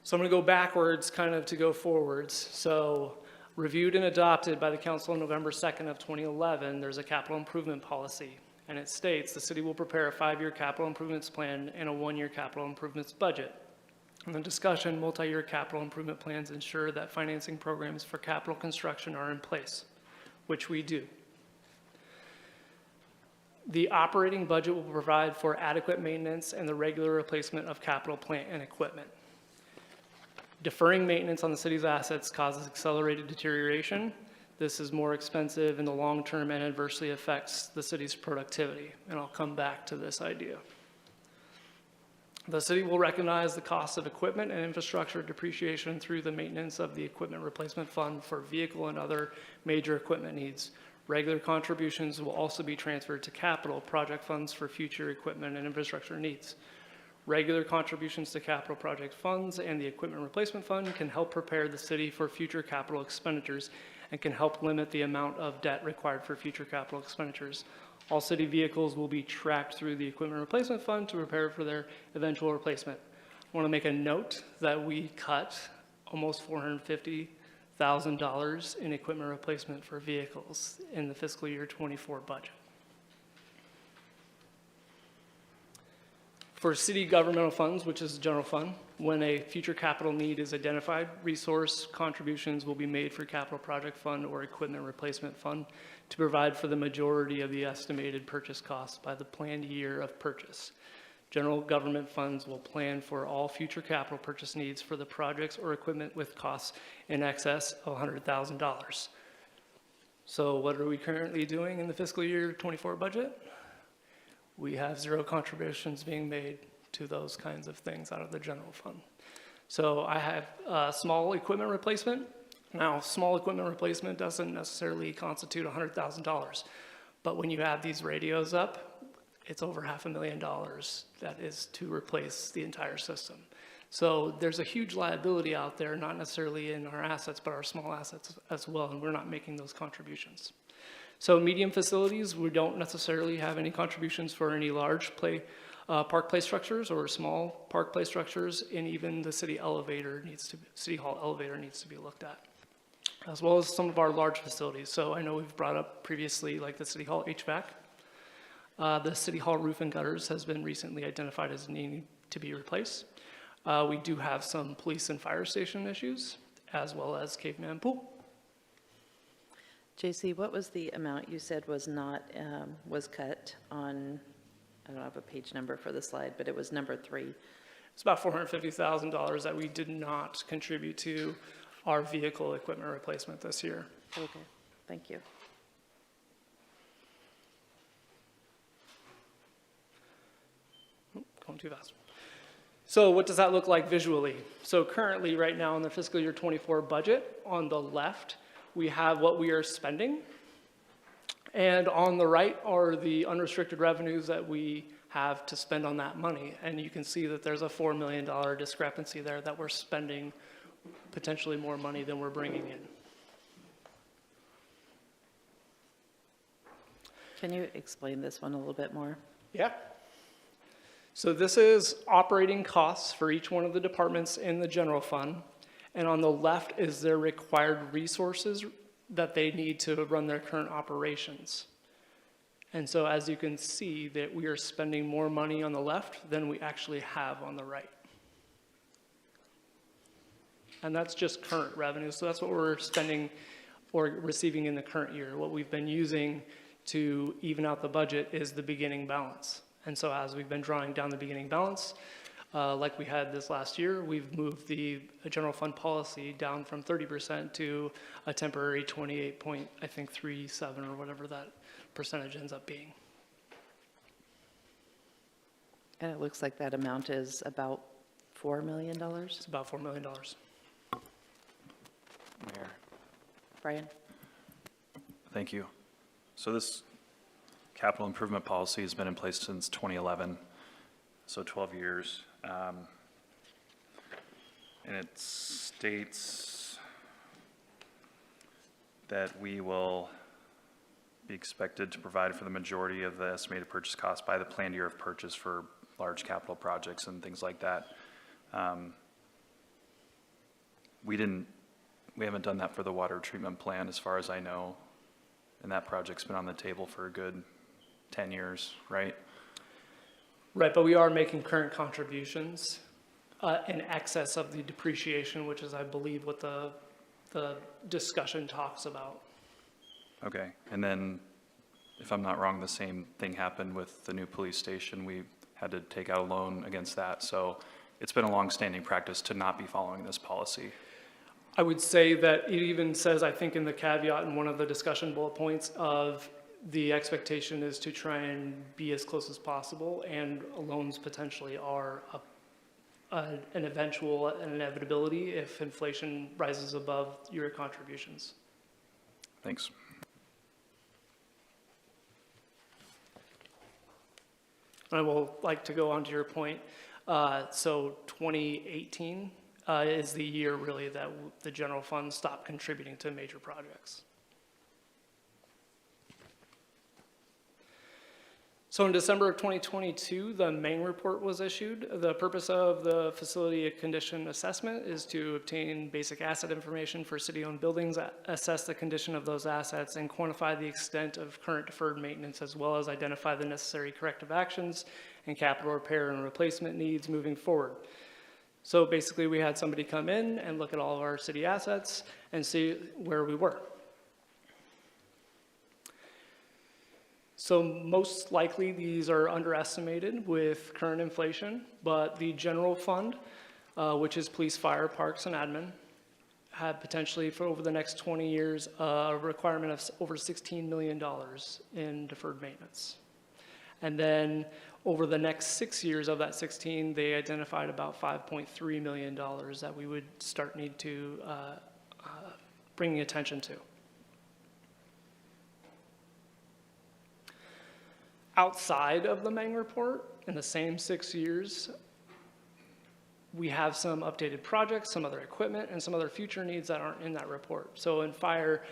G: So I'm going to go backwards kind of to go forwards. So reviewed and adopted by the council on November 2nd of 2011, there's a capital improvement policy. And it states the city will prepare a 5-year capital improvements plan and a 1-year capital improvements budget. In the discussion, multi-year capital improvement plans ensure that financing programs for capital construction are in place, which we do. The operating budget will provide for adequate maintenance and the regular replacement of capital plant and equipment. Deferring maintenance on the city's assets causes accelerated deterioration. This is more expensive in the long term and adversely affects the city's productivity. And I'll come back to this idea. The city will recognize the cost of equipment and infrastructure depreciation through the maintenance of the equipment replacement fund for vehicle and other major equipment needs, Regular contributions will also be transferred to capital project funds for future equipment and infrastructure needs. Regular contributions to capital project funds and the equipment replacement fund can help prepare the city for future capital expenditures and can help limit the amount of debt required for future capital expenditures. All city vehicles will be tracked through the equipment replacement fund to prepare for their eventual replacement. I want to make a note that we cut almost $450,000 in equipment replacement for vehicles in the fiscal year 24 budget. For city governmental funds, which is the general fund, when a future capital need is identified, resource contributions will be made for capital project fund or equipment replacement fund to provide for the majority of the estimated purchase costs by the planned year of purchase. General government funds will plan for all future capital purchase needs for the projects or equipment with costs in excess of $100,000. So what are we currently doing in the fiscal year 24 budget? We have zero contributions being made to those kinds of things out of the general fund. So I have small equipment replacement. Now, small equipment replacement doesn't necessarily constitute $100,000, but when you add these radios up, it's over $500,000 that is to replace the entire system. So there's a huge liability out there, not necessarily in our assets, but our small assets as well, and we're not making those contributions. So medium facilities, we don't necessarily have any contributions for any large park play structures or small park play structures, and even the city hall elevator needs to be looked at, as well as some of our large facilities. So I know we've brought up previously, like the city hall HVAC. The city hall roof and gutters has been recently identified as needing to be replaced. We do have some police and fire station issues, as well as Caveman Pool.
A: JC, what was the amount you said was not, was cut on, I don't have a page number for the slide, but it was number 3.
G: It's about $450,000 that we did not contribute to our vehicle equipment replacement this year.
A: Okay, thank you.
G: Going too fast. So what does that look like visually? So currently, right now in the fiscal year 24 budget, on the left, we have what we are spending. And on the right are the unrestricted revenues that we have to spend on that money. And you can see that there's a $4 million discrepancy there that we're spending potentially more money than we're bringing in.
A: Can you explain this one a little bit more?
G: Yeah. So this is operating costs for each one of the departments in the general fund. And on the left is their required resources that they need to run their current operations. And so as you can see that we are spending more money on the left than we actually have on the right. And that's just current revenue. So that's what we're spending or receiving in the current year. What we've been using to even out the budget is the beginning balance. And so as we've been drawing down the beginning balance, like we had this last year, we've moved the general fund policy down from 30% to a temporary 28.37 or whatever that percentage ends up being.
A: And it looks like that amount is about $4 million.
G: It's about $4 million.
H: Mayor,
A: Brian?
H: thank you. So this capital improvement policy has been in place since 2011, so 12 years. And it states that we will be expected to provide for the majority of the estimated purchase cost by the planned year of purchase for large capital projects and things like that. We haven't done that for the water treatment plant as far as I know, and that project's been on the table for a good 10 years, right?
G: Right, but we are making current contributions in excess of the depreciation, which is, I believe, what the discussion talks about.
H: Okay, and then, if I'm not wrong, the same thing happened with the new police station. We had to take out a loan against that, so it's been a long-standing practice to not be following this policy.
G: I would say that it even says, I think in the caveat in one of the discussion bullet points of the expectation is to try and be as close as possible, and loans potentially are an inevitability if inflation rises above your contributions.
H: Thanks.
G: And I will like to go on to your point. So 2018 is the year really that the general fund stopped contributing to major projects. So in December of 2022, the main report was issued. The purpose of the facility condition assessment is to obtain basic asset information for city-owned buildings, assess the condition of those assets, and quantify the extent of current deferred maintenance, as well as identify the necessary corrective actions and capital repair and replacement needs moving forward. So basically, we had somebody come in and look at all of our city assets and see where we were. So most likely, these are underestimated with current inflation, but the general fund, which is police, fire, parks, and admin, had potentially for over the next 20 years a requirement of over $16 million in deferred maintenance. And then over the next 6 years of that 16, they identified about $5.3 million that we would need to bring attention to. Outside of the Meng report, in the same 6 years, we have some updated projects, some other equipment, and some other future needs that aren't in that report. So in fire,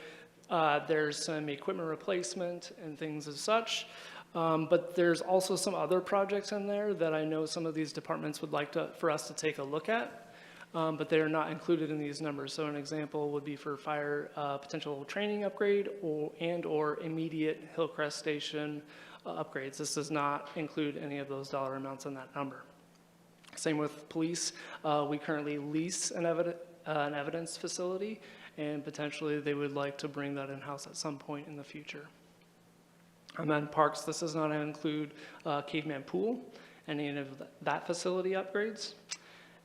G: there's some equipment replacement and things as such, but there's also some other projects in there that I know some of these departments would like for us to take a look at, but they are not included in these numbers. So an example would be for fire, potential training upgrade or immediate Hillcrest Station upgrades. This does not include any of those dollar amounts in that number. Same with police. We currently lease an evidence facility, and potentially they would like to bring that in-house at some point in the future. And then parks, this does not include Caveman Pool, any of that facility upgrades.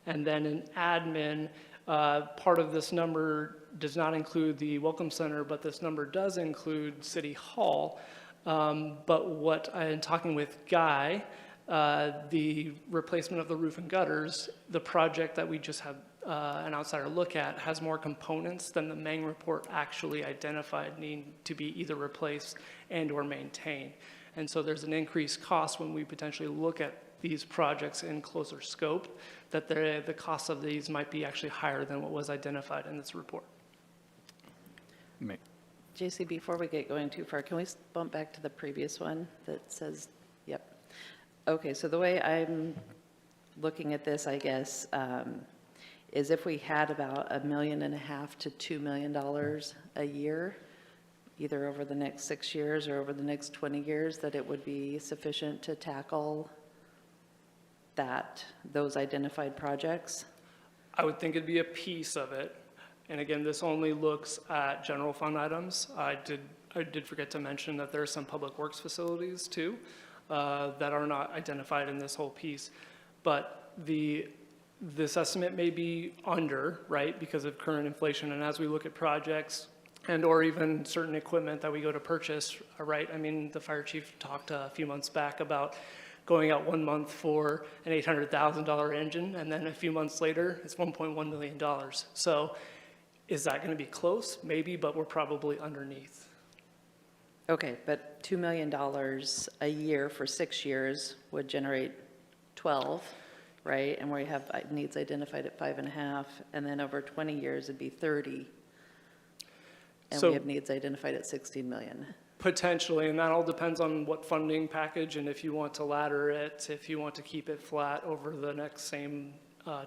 G: And then in admin, part of this number does not include the Welcome Center, but this number does include City Hall. But what I'm talking with Guy, the replacement of the roof and gutters, the project that we just had an outsider look at has more components than the Meng report actually identified need to be either replaced and or maintained. And so there's an increased cost when we potentially look at these projects in closer scope, that the cost of these might be actually higher than what was identified in this report.
A: JC, before we get going too far, can we bump back to the previous one that says, yep. Okay, so the way I'm looking at this, I guess, is if we had about $1.5 million to $2 million a year, either over the next 6 years or over the next 20 years, that it would be sufficient to tackle those identified projects?
G: I would think it'd be a piece of it. And again, this only looks at general fund items. I did forget to mention that there are some public works facilities too that are not identified in this whole piece. But this estimate may be under, right, because of current inflation. And as we look at projects and or even certain equipment that we go to purchase, right? I mean, the fire chief talked a few months back about going out 1 month for an $800,000 engine, and then a few months later, it's $1.1 million. So is that going to be close? Maybe, but we're probably underneath.
A: Okay, but $2 million a year for 6 years would generate 12, right? And we have needs identified at 5.5, and then over 20 years, it'd be 30. And
G: So-
A: we have needs identified at 16 million.
G: Potentially, and that all depends on what funding package, and if you want to ladder it, if you want to keep it flat over the next same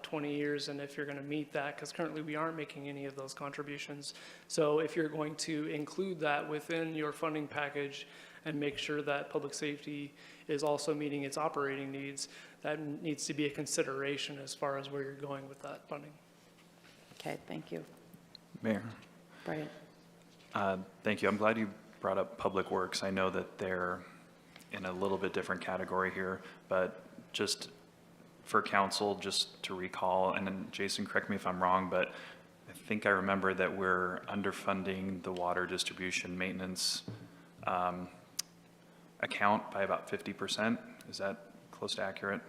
G: 20 years, and if you're going to meet that, because currently we aren't making any of those contributions. So if you're going to include that within your funding package and make sure that public safety is also meeting its operating needs, that needs to be a consideration as far as where you're going with that funding.
A: Okay, thank you.
H: Mayor,
A: Brian?
H: thank you. I'm glad you brought up Public Works. I know that they're in a little bit different category here, but just for council, just to recall, and then Jason, correct me if I'm wrong, but I think I remember that we're underfunding the water distribution maintenance account by about 50%. Is that close to accurate?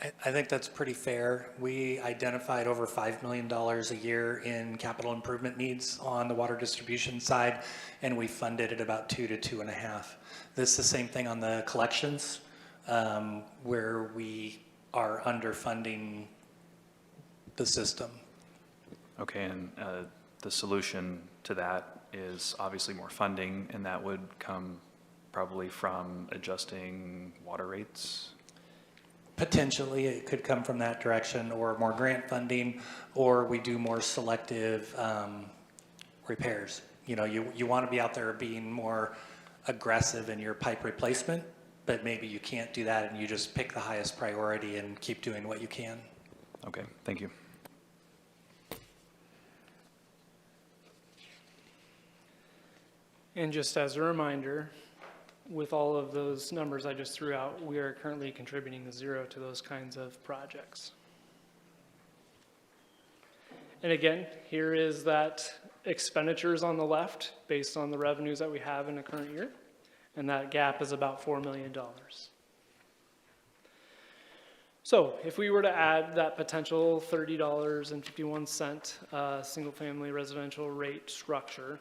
I: I think that's pretty fair. We identified over $5 million a year in capital improvement needs on the water distribution side, and we funded at about 2 to 2.5. This is the same thing on the collections, where we are underfunding the system.
H: Okay, and the solution to that is obviously more funding, and that would come probably from adjusting water rates?
I: Potentially, it could come from that direction, or more grant funding, or we do more selective repairs. You know, you want to be out there being more aggressive in your pipe replacement, but maybe you can't do that and you just pick the highest priority and keep doing what you can.
H: Okay, thank you.
G: And just as a reminder, with all of those numbers I just threw out, we are currently contributing 0 to those kinds of projects. And again, here is that expenditures on the left based on the revenues that we have in the current year. And that gap is about $4 million. So if we were to add that potential $30.51 single-family residential rate structure,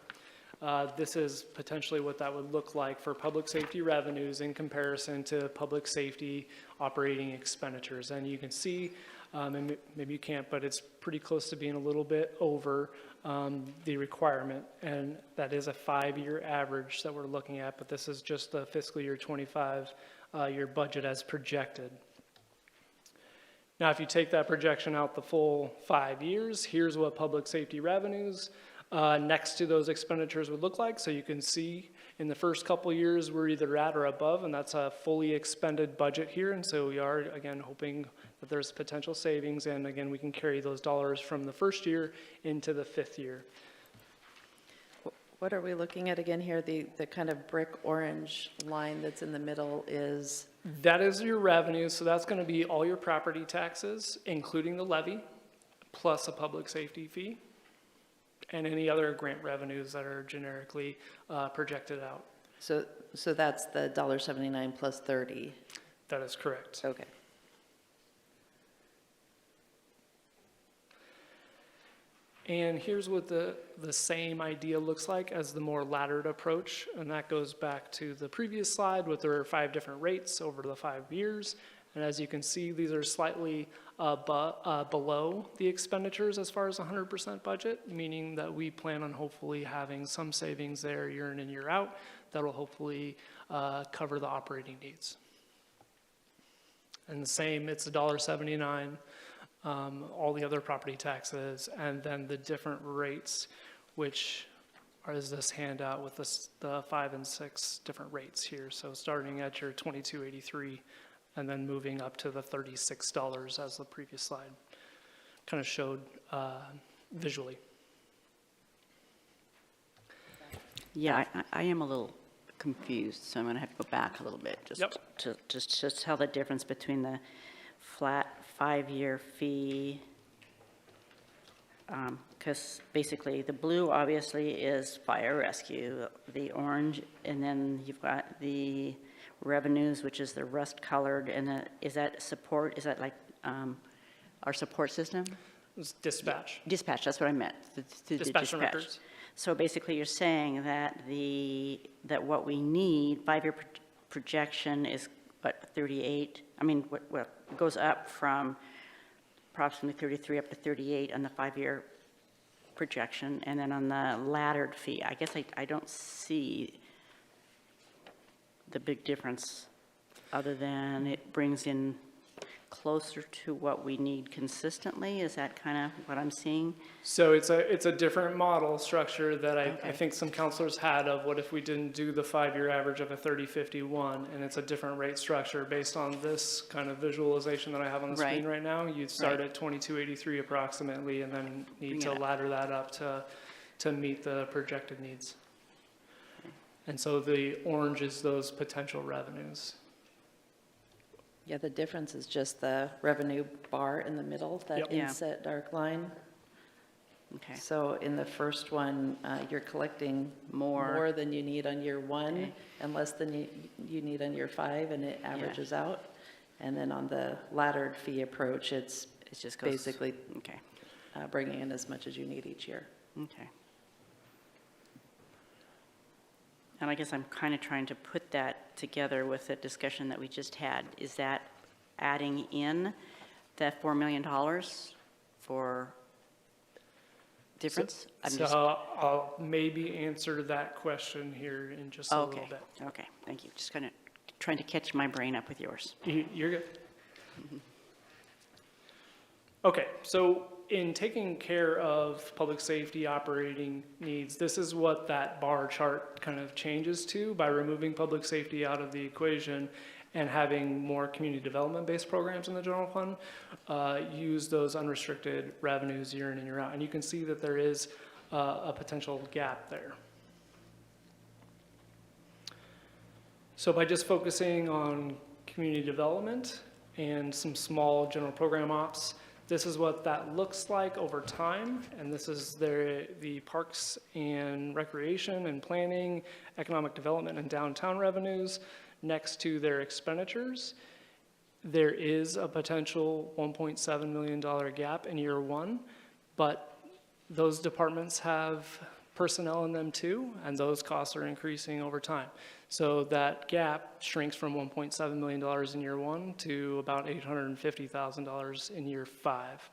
G: this is potentially what that would look like for public safety revenues in comparison to public safety operating expenditures. And you can see, and maybe you can't, but it's pretty close to being a little bit over the requirement. And that is a 5-year average that we're looking at, but this is just the fiscal year 25 year budget as projected. Now, if you take that projection out the full 5 years, here's what public safety revenues next to those expenditures would look like. So you can see in the first couple years, we're either at or above, and that's a fully expended budget here. And so we are, again, hoping that there's potential savings. And again, we can carry those dollars from the first year into the 5th year.
A: What are we looking at again here? The kind of brick orange line that's in the middle is,
G: That is your revenue. So that's going to be all your property taxes, including the levy, plus a public safety fee, and any other grant revenues that are generically projected out.
A: so that's the $1.79 plus 30.
G: That is correct.
A: Okay.
G: And here's what the same idea looks like as the more laddered approach. And that goes back to the previous slide with there are 5 different rates over the 5 years. And as you can see, these are slightly below the expenditures as far as 100% budget, meaning that we plan on hopefully having some savings there year in and year out that will hopefully cover the operating needs. And the same, it's $1.79. All the other property taxes, and then the different rates, which is this handout with the 5 and 6 different rates here. So starting at your $22.83 and then moving up to the $36 as the previous slide kind of showed visually.
D: Yeah, I am a little confused, so I'm going to have to go back a little bit just
G: Yep.
D: to tell the difference between the flat 5-year fee, because basically the blue obviously is fire rescue, the orange, and then you've got the revenues, which is the rust colored, and is that support, is that like our support system?
G: It's dispatch.
D: Dispatch, that's what I meant. The
G: Dispatch and records.
D: So basically, you're saying that that what we need, 5-year projection is what, 38? I mean, what goes up from approximately 33 up to 38 on the 5-year projection, and then on the laddered fee, I guess I don't see the big difference other than it brings in closer to what we need consistently. Is that kind of what I'm seeing?
G: So it's a different model structure that I
D: Okay.
G: think some counselors had of what if we didn't do the 5-year average of a 30-51, and it's a different rate structure based on this kind of visualization that I have on the screen
D: Right.
G: right now. You'd start
D: Right.
G: at 22.83 approximately, and then need
D: Bring
G: to
D: it up.
G: ladder that up to meet the projected needs. And so the orange is those potential revenues.
A: Yeah, the difference is just the revenue bar in the middle, that
G: Yep.
D: Yeah.
A: inset dark line.
D: Okay.
A: So in the first one, you're collecting more than you need on year 1
D: Okay.
A: and less than you need on year 5, and it averages out. And then on the laddered fee approach, it's
D: It just goes.
A: basically
D: Okay,
A: bringing in as much as you need each year.
D: okay. And I guess I'm kind of trying to put that together with the discussion that we just had. Is that adding in that $4 million for difference? I'm
G: So
D: just-
G: I'll maybe answer that question here in just a little
D: Okay,
G: bit.
D: okay, thank you. Just kind of trying to catch my brain up with yours.
G: You're good. Okay, so in taking care of public safety operating needs, this is what that bar chart kind of changes to by removing public safety out of the equation and having more community development-based programs in the general fund, use those unrestricted revenues year in and year out. And you can see that there is a potential gap there. So by just focusing on community development and some small general program ops, this is what that looks like over time. And this is the parks and recreation and planning, economic development and downtown revenues next to their expenditures. There is a potential $1.7 million gap in year one, but those departments have personnel in them too, and those costs are increasing over time. So that gap shrinks from $1.7 million in year one to about $850,000 in year 5.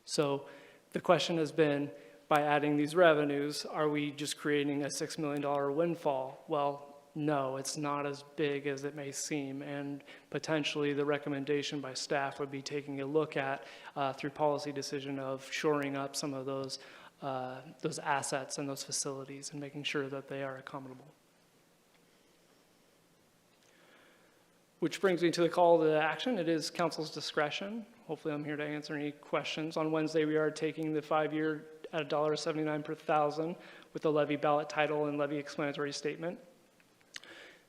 G: So the question has been, by adding these revenues, are we just creating a $6 million windfall? Well, no, it's not as big as it may seem, and potentially the recommendation by staff would be taking a look at, through policy decision, of shoring up some of those assets and those facilities and making sure that they are accommodable. Which brings me to the call to action. It is council's discretion. Hopefully I'm here to answer any questions. On Wednesday, we are taking the 5-year at $1.79 per thousand with the levy ballot title and levy explanatory statement.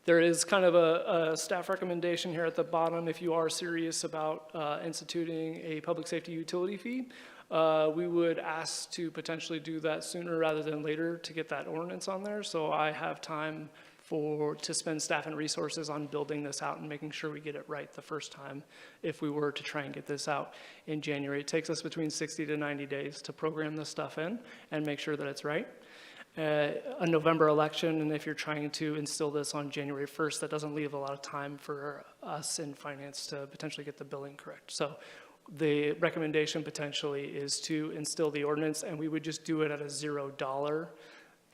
G: There is kind of a staff recommendation here at the bottom if you are serious about instituting a public safety utility fee. We would ask to potentially do that sooner rather than later to get that ordinance on there. So I have time to spend staff and resources on building this out and making sure we get it right the first time if we were to try and get this out in January. It takes us between 60 to 90 days to program this stuff in and make sure that it's right. A November election, and if you're trying to instill this on January 1st, that doesn't leave a lot of time for us in finance to potentially get the billing correct. So the recommendation potentially is to instill the ordinance, and we would just do it at a $0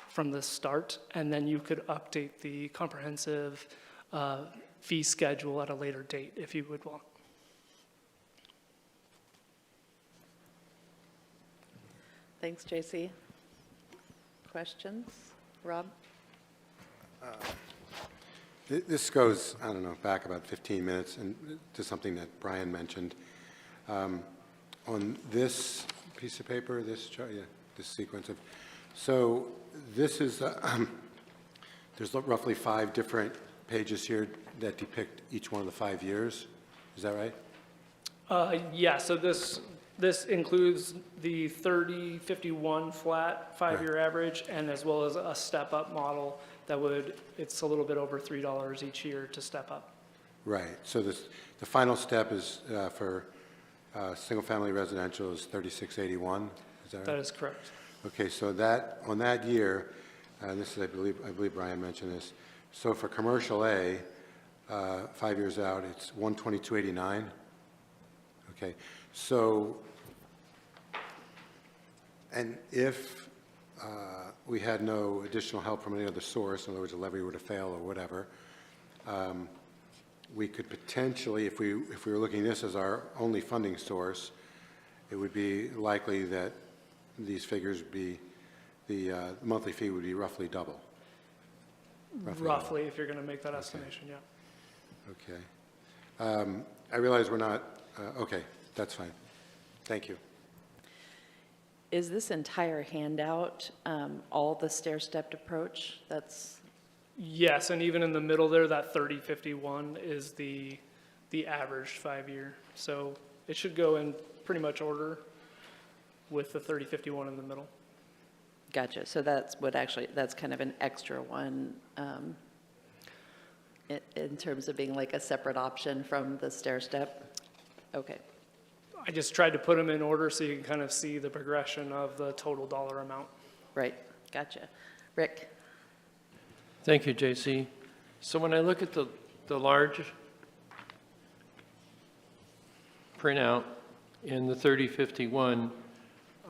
G: from the start, and then you could update the comprehensive fee schedule at a later date if you would want.
A: Thanks, JC. Questions? Rob?
J: This goes, I don't know, back about 15 minutes and to something that Brian mentioned. On this piece of paper, this chart, yeah, this sequence of, so this is, there's roughly 5 different pages here that depict each one of the 5 years. Is that right?
G: Yeah, so this includes the 30-51 flat 5-year average, and as well as a step-up model that it's a little bit over $3 each year to step up.
J: Right. So the final step is for single-family residential is 3681. Is that right?
G: That is correct.
J: Okay, so that, on that year, this is, I believe Brian mentioned this. So for commercial A, 5 years out, it's 122.89. Okay, so, and if we had no additional help from any other source, in other words, a levy were to fail or whatever, we could potentially, if we were looking at this as our only funding source, it would be likely that these figures would be, the monthly fee would be roughly double.
G: Roughly, if you're going to make that estimation, yeah.
J: Okay. I realize we're not, okay, that's fine. Thank you.
A: Is this entire handout all the stair-stepped approach? That's,
G: Yes, and even in the middle there, that 30-51 is the average 5-year. So it should go in pretty much order with the 30-51 in the middle.
A: gotcha. So that's what actually, that's kind of an extra one in terms of being like a separate option from the stair step? Okay,
G: I just tried to put them in order so you can kind of see the progression of the total dollar amount.
A: right, gotcha. Rick?
K: Thank you, JC. So when I look at the large printout in the 3051,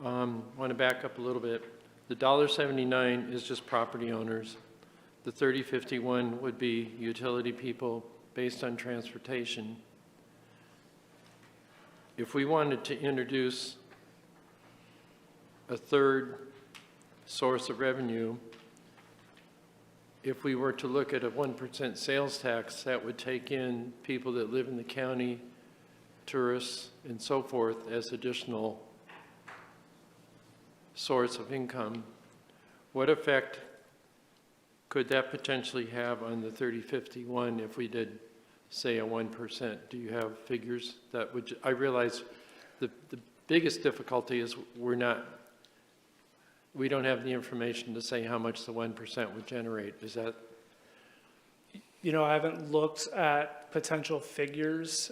K: want to back up a little bit. The $1.79 is just property owners. The 3051 would be utility people based on transportation. If we wanted to introduce a third source of revenue, if we were to look at a 1% sales tax, that would take in people that live in the county, tourists, and so forth as additional source of income. What effect could that potentially have on the 3051 if we did, say, a 1%? Do you have figures that would, I realize the biggest difficulty is we don't have the information to say how much the 1% would generate. Is that?
G: You know, I haven't looked at potential figures,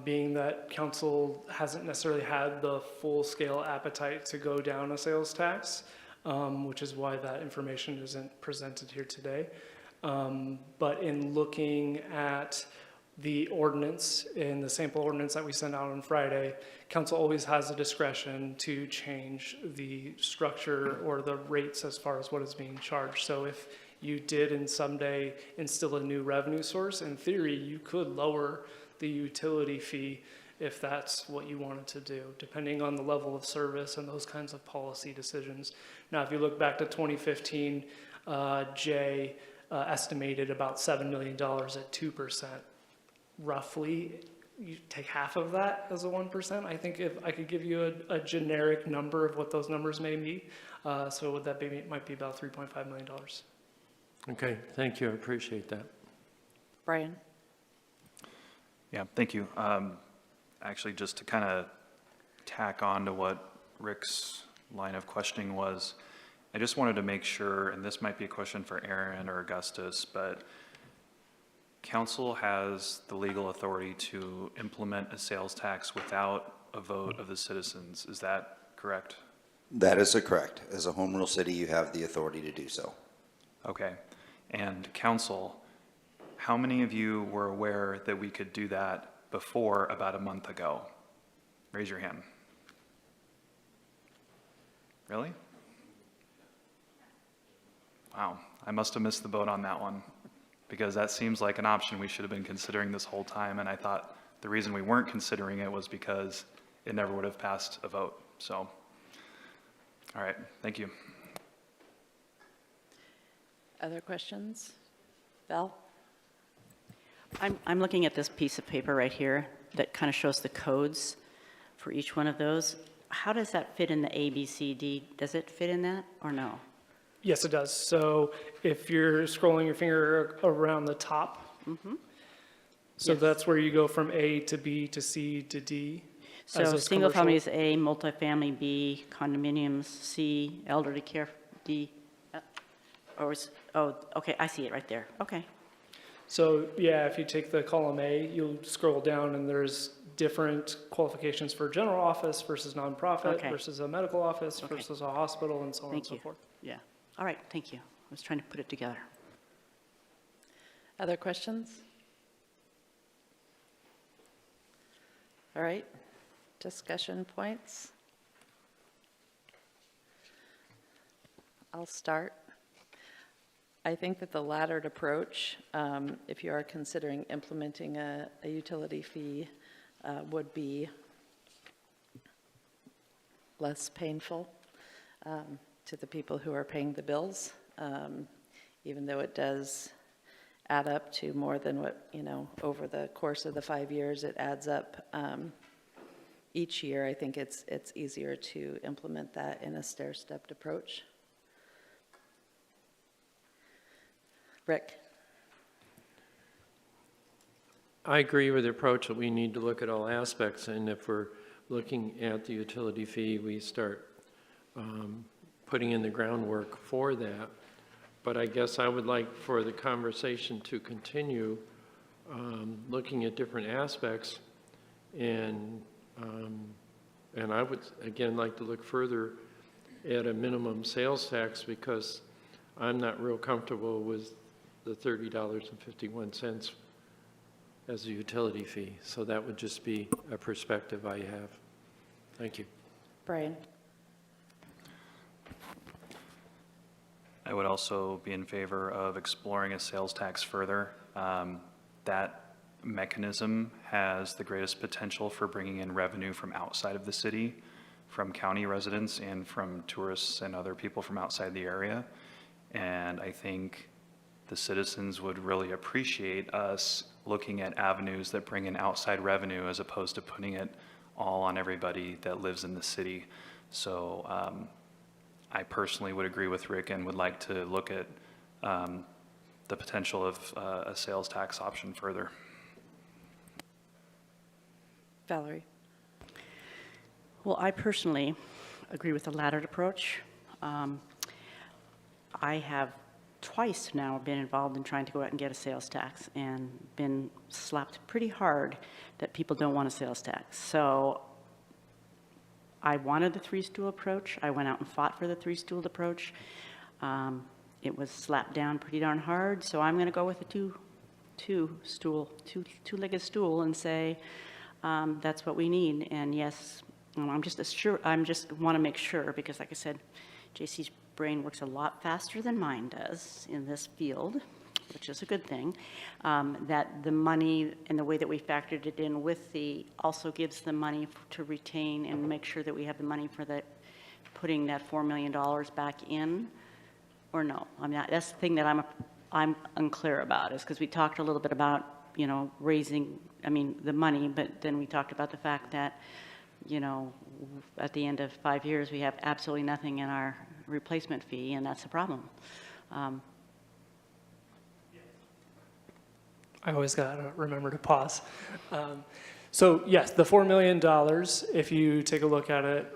G: being that council hasn't necessarily had the full-scale appetite to go down a sales tax, which is why that information isn't presented here today. But in looking at the ordinance, in the sample ordinance that we sent out on Friday, council always has the discretion to change the structure or the rates as far as what is being charged. So if you did and someday instill a new revenue source, in theory, you could lower the utility fee if that's what you wanted to do, depending on the level of service and those kinds of policy decisions. Now, if you look back to 2015, Jay estimated about $7 million at 2%. Roughly, you take half of that as a 1%. I think if I could give you a generic number of what those numbers may be, so would that be, might be about $3.5 million.
K: Okay, thank you, I appreciate that.
A: Brian?
H: Yeah, thank you. Actually, just to kind of tack on to what Rick's line of questioning was, I just wanted to make sure, and this might be a question for Aaron or Augustus, but council has the legal authority to implement a sales tax without a vote of the citizens. Is that correct?
B: That is correct. As a home rule city, you have the authority to do so.
H: Okay. And council, how many of you were aware that we could do that before about a month ago? Raise your hand. Really? Wow, I must have missed the boat on that one, because that seems like an option we should have been considering this whole time, and I thought the reason we weren't considering it was because it never would have passed a vote. So, all right, thank you.
A: Other questions? Val?
D: I'm looking at this piece of paper right here that kind of shows the codes for each one of those. How does that fit in the A, B, C, D? Does it fit in that or no?
G: Yes, it does. So if you're scrolling your finger around the top, so
D: Yes.
G: that's where you go from A to B to C to D.
D: So
G: as those
D: single family
G: commercial-
D: is A, multifamily B, condominiums C, elderly care D. Or is, oh, okay, I see it right there. Okay.
G: So, yeah, if you take the column A, you'll scroll down and there's different qualifications for general office versus nonprofit
D: Okay.
G: versus a medical office
D: Okay.
G: versus a hospital and so on and
D: Thank
G: so
D: you.
G: forth.
D: Yeah. All right, thank you. I was trying to put it together.
A: Other questions? All right, discussion points. I'll start. I think that the laddered approach, if you are considering implementing a utility fee, would be less painful to the people who are paying the bills, even though it does add up to more than what, over the course of the 5 years, it adds up each year. I think it's easier to implement that in a stair-stepped approach. Rick?
K: I agree with the approach that we need to look at all aspects, and if we're looking at the utility fee, we start putting in the groundwork for that. but I guess I would like for the conversation to continue, looking at different aspects. And I would, again, like to look further at a minimum sales tax, because I'm not real comfortable with the $30.51 as a utility fee. So that would just be a perspective I have. Thank you.
A: Brian?
H: I would also be in favor of exploring a sales tax further. That mechanism has the greatest potential for bringing in revenue from outside of the city, from county residents and from tourists and other people from outside the area. And I think the citizens would really appreciate us looking at avenues that bring in outside revenue as opposed to putting it all on everybody that lives in the city. So I personally would agree with Rick and would like to look at the potential of a sales tax option further.
A: Valerie?
D: Well, I personally agree with the laddered approach. I have twice now been involved in trying to go out and get a sales tax and been slapped pretty hard that people don't want a sales tax. So I wanted the three-stool approach. I went out and fought for the three-stooled approach. It was slapped down pretty darn hard, so I'm going to go with a two-legged stool and say that's what we need. And yes, I'm just want to make sure, because like I said, JC's brain works a lot faster than mine does in this field, which is a good thing, that the money and the way that we factored it in with also gives the money to retain and make sure that we have the money for putting that $4 million back in, or no? That's the thing that I'm unclear about, is because we talked a little bit about, raising, the money, but then we talked about the fact that, at the end of 5 years, we have absolutely nothing in our replacement fee, and that's a problem.
G: I always got to remember to pause. So yes, the $4 million, if you take a look at it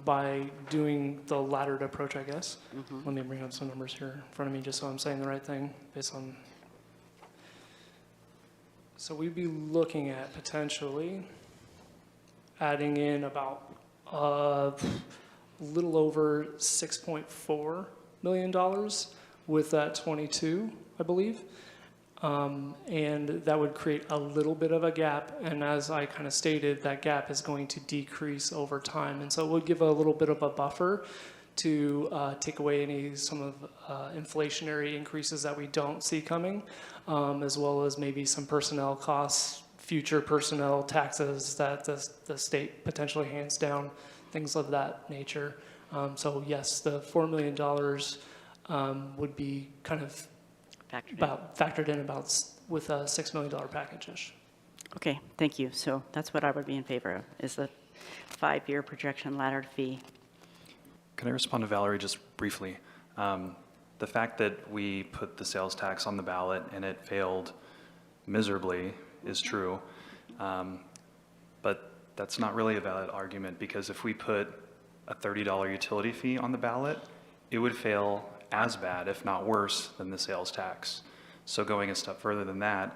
G: by doing the laddered approach, I guess. Let me bring up some numbers here in front of me just so I'm saying the right thing based on. So we'd be looking at potentially adding in about a little over $6.4 million with that 22, I believe. And that would create a little bit of a gap, and as I kind of stated, that gap is going to decrease over time, and so it would give a little bit of a buffer to take away some of inflationary increases that we don't see coming, as well as maybe some personnel costs, future personnel taxes that the state potentially hands down, things of that nature. So yes, the $4 million would be kind of factored in with a $6 million package-ish.
D: Okay, thank you. So that's what I would be in favor of, is the 5-year projection laddered fee.
H: Can I respond to Valerie just briefly? The fact that we put the sales tax on the ballot and it failed miserably is true, but that's not really a valid argument, because if we put a $30 utility fee on the ballot, it would fail as bad, if not worse, than the sales tax. So going a step further than that,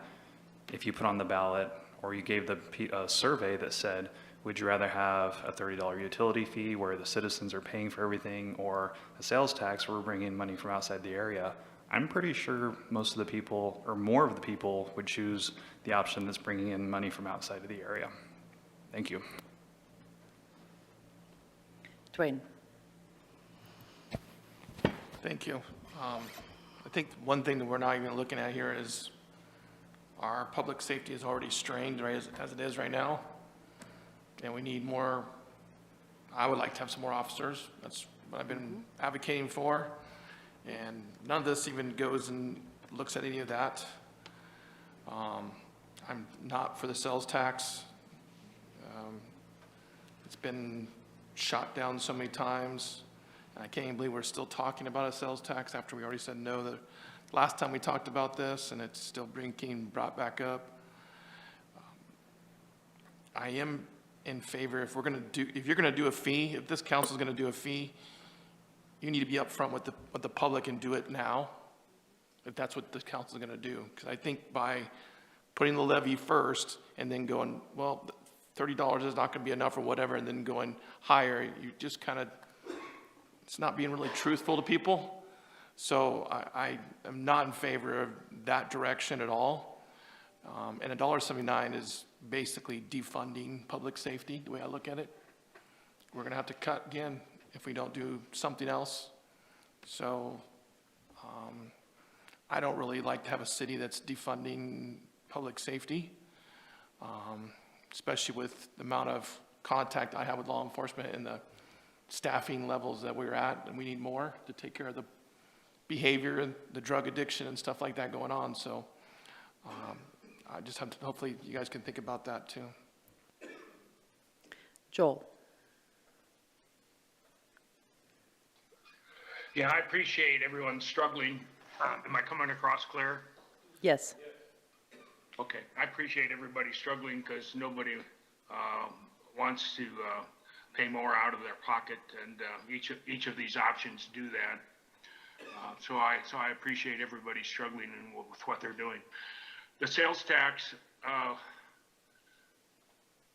H: if you put on the ballot, or you gave a survey that said, would you rather have a $30 utility fee where the citizens are paying for everything, or a sales tax where we're bringing in money from outside the area, I'm pretty sure most of the people, or more of the people, would choose the option that's bringing in money from outside of the area. Thank you.
A: Dwayne?
L: Thank you. I think one thing that we're not even looking at here is our public safety is already strained, right, as it is right now. And we need more. I would like to have some more officers. That's what I've been advocating for. And none of this even goes and looks at any of that. I'm not for the sales tax. It's been shot down so many times. I can't even believe we're still talking about a sales tax after we already said no the last time we talked about this, and it's still being brought back up. I am in favor, if you're going to do a fee, if this council is going to do a fee, you need to be upfront with the public and do it now, if that's what the council's gonna do. Because I think by putting the levy first and then going, well, $30 is not gonna be enough or whatever, and then going higher, you just kind of, it's not being really truthful to people. So I am not in favor of that direction at all. And $1.79 is basically defunding public safety, the way I look at it. We're gonna have to cut again if we don't do something else. So I don't really like to have a city that's defunding public safety, especially with the amount of contact I have with law enforcement and the staffing levels that we're at, and we need more to take care of the behavior and the drug addiction and stuff like that going on. So I just have to, hopefully you guys can think about that too.
A: Joel?
M: Yeah, I appreciate everyone struggling. Am I coming across clear?
A: Yes.
M: Okay, I appreciate everybody struggling because nobody wants to pay more out of their pocket, and each of these options do that. So I appreciate everybody struggling with what they're doing. The sales tax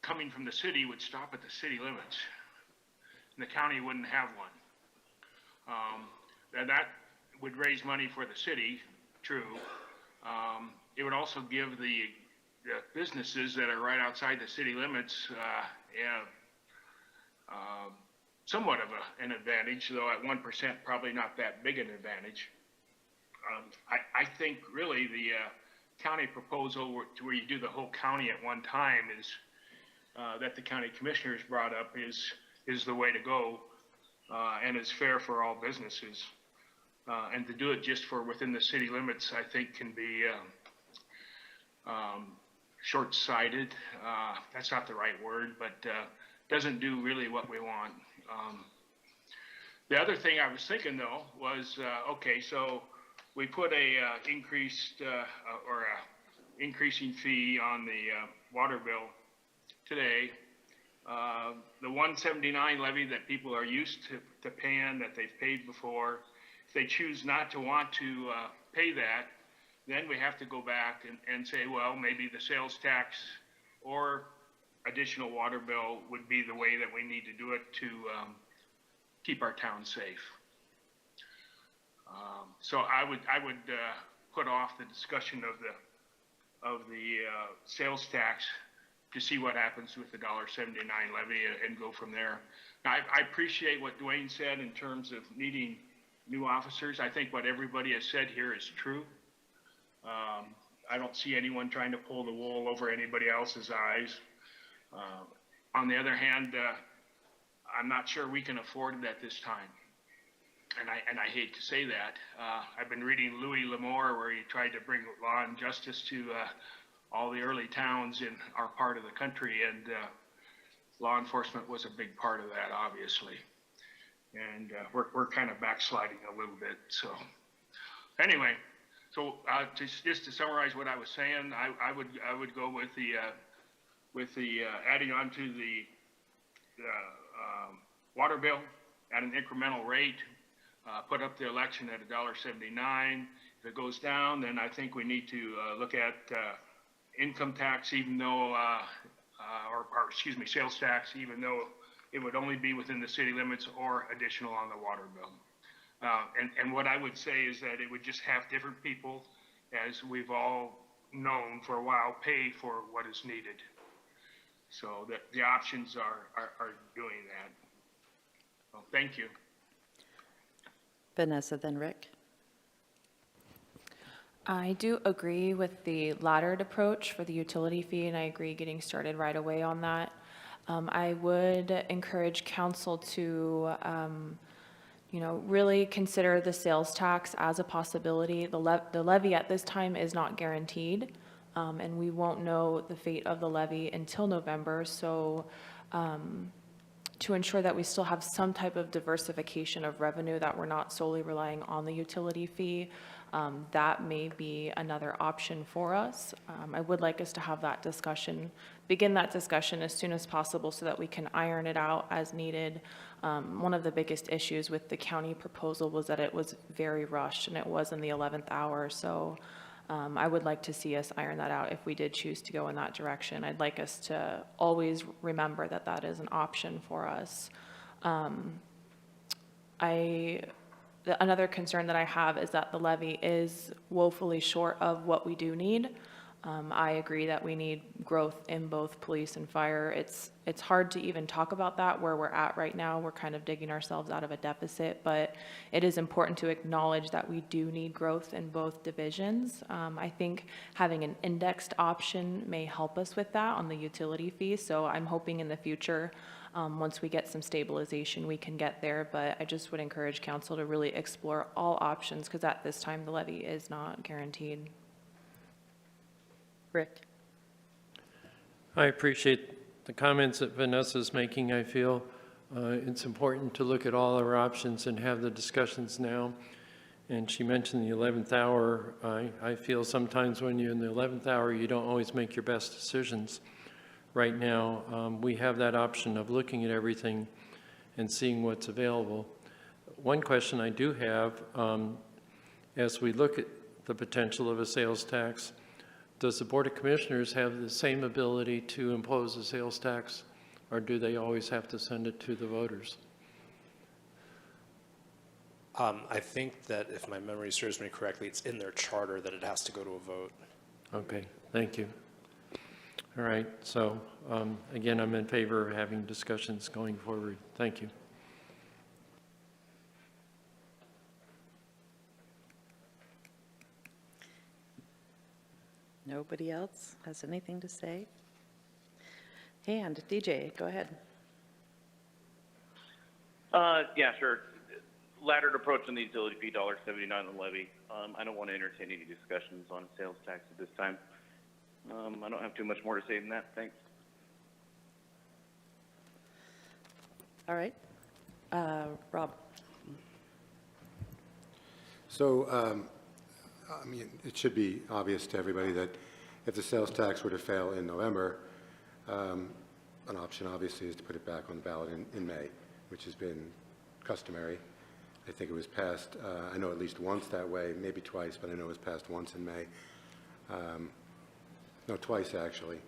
M: coming from the city would stop at the city limits, and the county wouldn't have one. That would raise money for the city, true. It would also give the businesses that are right outside the city limits somewhat of an advantage, though at 1% probably not that big an advantage. I think really the county proposal where you do the whole county at one time is that the county commissioners brought up is the way to go, and is fair for all businesses. And to do it just for within the city limits, I think can be short-sighted. That's not the right word, but doesn't do really what we want. The other thing I was thinking though was, okay, so we put a increasing fee on the water bill today. The 179 levy that people are used to paying, that they've paid before, if they choose not to want to pay that, then we have to go back and say, well, maybe the sales tax or additional water bill would be the way that we need to do it to keep our town safe. So I would put off the discussion of the sales tax to see what happens with the $1.79 levy and go from there. Now, I appreciate what Dwayne said in terms of needing new officers. I think what everybody has said here is true. I don't see anyone trying to pull the wool over anybody else's eyes. On the other hand, I'm not sure we can afford it at this time. And I hate to say that. I've been reading Louis L'Amour, where he tried to bring law and justice to all the early towns in our part of the country, and law enforcement was a big part of that, obviously. And we're kind of backsliding a little bit. So anyway, so just to summarize what I was saying, I would go with the adding on to the water bill at an incremental rate, put up the election at $1.79. If it goes down, then I think we need to look at income tax, even though, or excuse me, sales tax, even though it would only be within the city limits, or additional on the water bill. And what I would say is that it would just have different people, as we've all known for a while, pay for what is needed. So that the options are doing that. Well, thank you.
A: Vanessa, then Rick.
F: I do agree with the laddered approach for the utility fee, and I agree getting started right away on that. I would encourage council to, really consider the sales tax as a possibility. The levy at this time is not guaranteed, and we won't know the fate of the levy until November. So to ensure that we still have some type of diversification of revenue, that we're not solely relying on the utility fee, that may be another option for us. I would like us to have that discussion, begin that discussion as soon as possible so that we can iron it out as needed. One of the biggest issues with the county proposal was that it was very rushed and it was in the 11th hour. So I would like to see us iron that out if we did choose to go in that direction. I'd like us to always remember that that is an option for us. Another concern that I have is that the levy is woefully short of what we do need. I agree that we need growth in both police and fire. It's hard to even talk about that where we're at right now. We're kind of digging ourselves out of a deficit, but it is important to acknowledge that we do need growth in both divisions. I think having an indexed option may help us with that on the utility fee. So I'm hoping in the future, once we get some stabilization, we can get there. But I just would encourage council to really explore all options because at this time the levy is not guaranteed.
A: Rick?
K: I appreciate the comments that Vanessa's making. I feel it's important to look at all our options and have the discussions now. And she mentioned the 11th hour. I feel sometimes when you're in the 11th hour, you don't always make your best decisions. Right now, we have that option of looking at everything and seeing what's available. One question I do have, as we look at the potential of a sales tax, does the Board of Commissioners have the same ability to impose a sales tax, or do they always have to send it to the voters?
N: I think that if my memory serves me correctly, it's in their charter that it has to go to a vote.
K: Okay, thank you. All right, so again, I'm in favor of having discussions going forward. Thank you.
A: Nobody else has anything to say? And DJ, go ahead.
O: Yeah, sure. Laddered approach on the utility fee, $1.79 on the levy. I don't want to entertain any discussions on sales tax at this time. I don't have too much more to say than that. Thanks.
A: All right. Rob?
J: So, I mean, it should be obvious to everybody that if the sales tax were to fail in November, an option obviously is to put it back on the ballot in May, which has been customary. I think it was passed, I know at least once that way, maybe twice, but I know it was passed once in May. No, twice actually.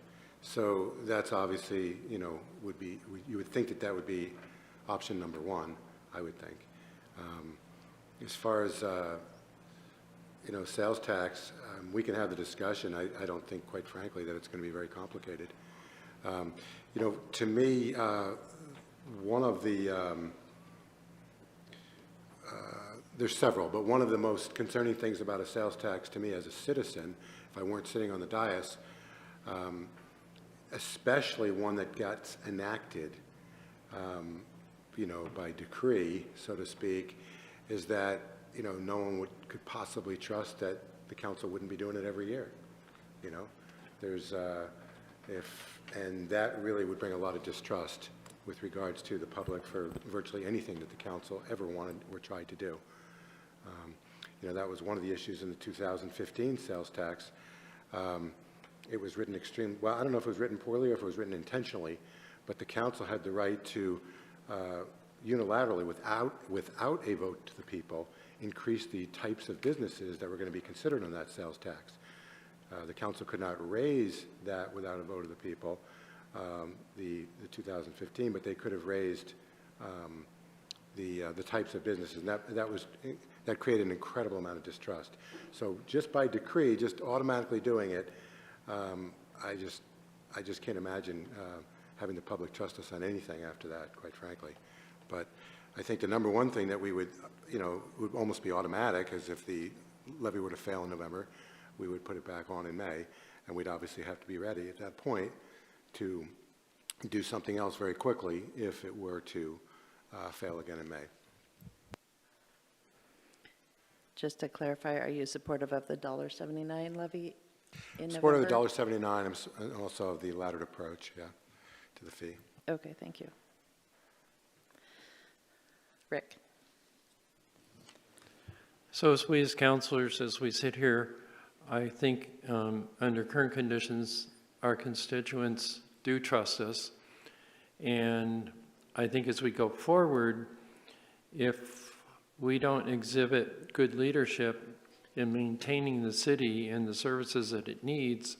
J: So that's obviously, you know, would be, you would think that that would be option number one, I would think. As far as, you know, sales tax, we can have the discussion. I don't think, quite frankly, that it's going to be very complicated. You know, to me, one of the, there's several, but one of the most concerning things about a sales tax to me as a citizen, if I weren't sitting on the dais, especially one that gets enacted, you know, by decree, so to speak, is that, you know, no one could possibly trust that the council wouldn't be doing it every year. You know, there's, and that really would bring a lot of distrust with regards to the public for virtually anything that the council ever wanted or tried to do. You know, that was one of the issues in the 2015 sales tax. It was written well, I don't know if it was written poorly or if it was written intentionally, but the council had the right to unilaterally, without a vote to the people, increase the types of businesses that were going to be considered on that sales tax. The council could not raise that without a vote of the people, the 2015, but they could have raised the types of businesses, and that created an incredible amount of distrust. So just by decree, just automatically doing it, I just can't imagine having the public trust us on anything after that, quite frankly. But I think the number one thing that we would, you know, would almost be automatic is if the levy were to fail in November, we would put it back on in May, and we'd obviously have to be ready at that point to do something else very quickly if it were to fail again in May.
A: Just to clarify, are you supportive of the $1.79 levy in November?
J: Support of the $1.79 and also of the laddered approach, yeah, to the fee.
A: Okay, thank you. Rick?
K: So as we as counselors, as we sit here, I think under current conditions, our constituents do trust us. And I think as we go forward, if we don't exhibit good leadership in maintaining the city and the services that it needs,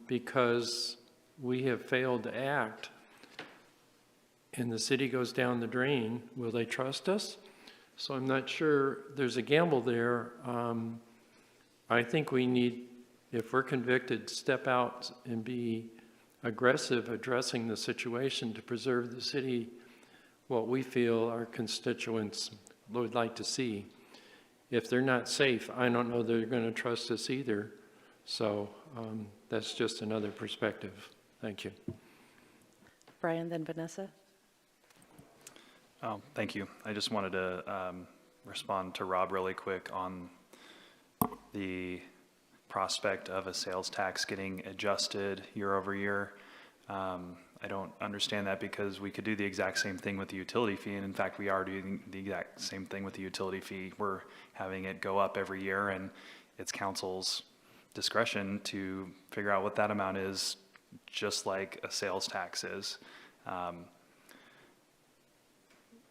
K: because we have failed to act and the city goes down the drain, will they trust us? So I'm not sure, there's a gamble there. I think we need, if we're convicted, step out and be aggressive addressing the situation to preserve the city, what we feel our constituents would like to see. If they're not safe, I don't know they're going to trust us either. So that's just another perspective. Thank you.
A: Brian, then Vanessa.
H: Oh, thank you. I just wanted to respond to Rob really quick on the prospect of a sales tax getting adjusted year over year. I don't understand that because we could do the exact same thing with the utility fee. And in fact, we are doing the exact same thing with the utility fee. We're having it go up every year, and it's council's discretion to figure out what that amount is, just like a sales tax is.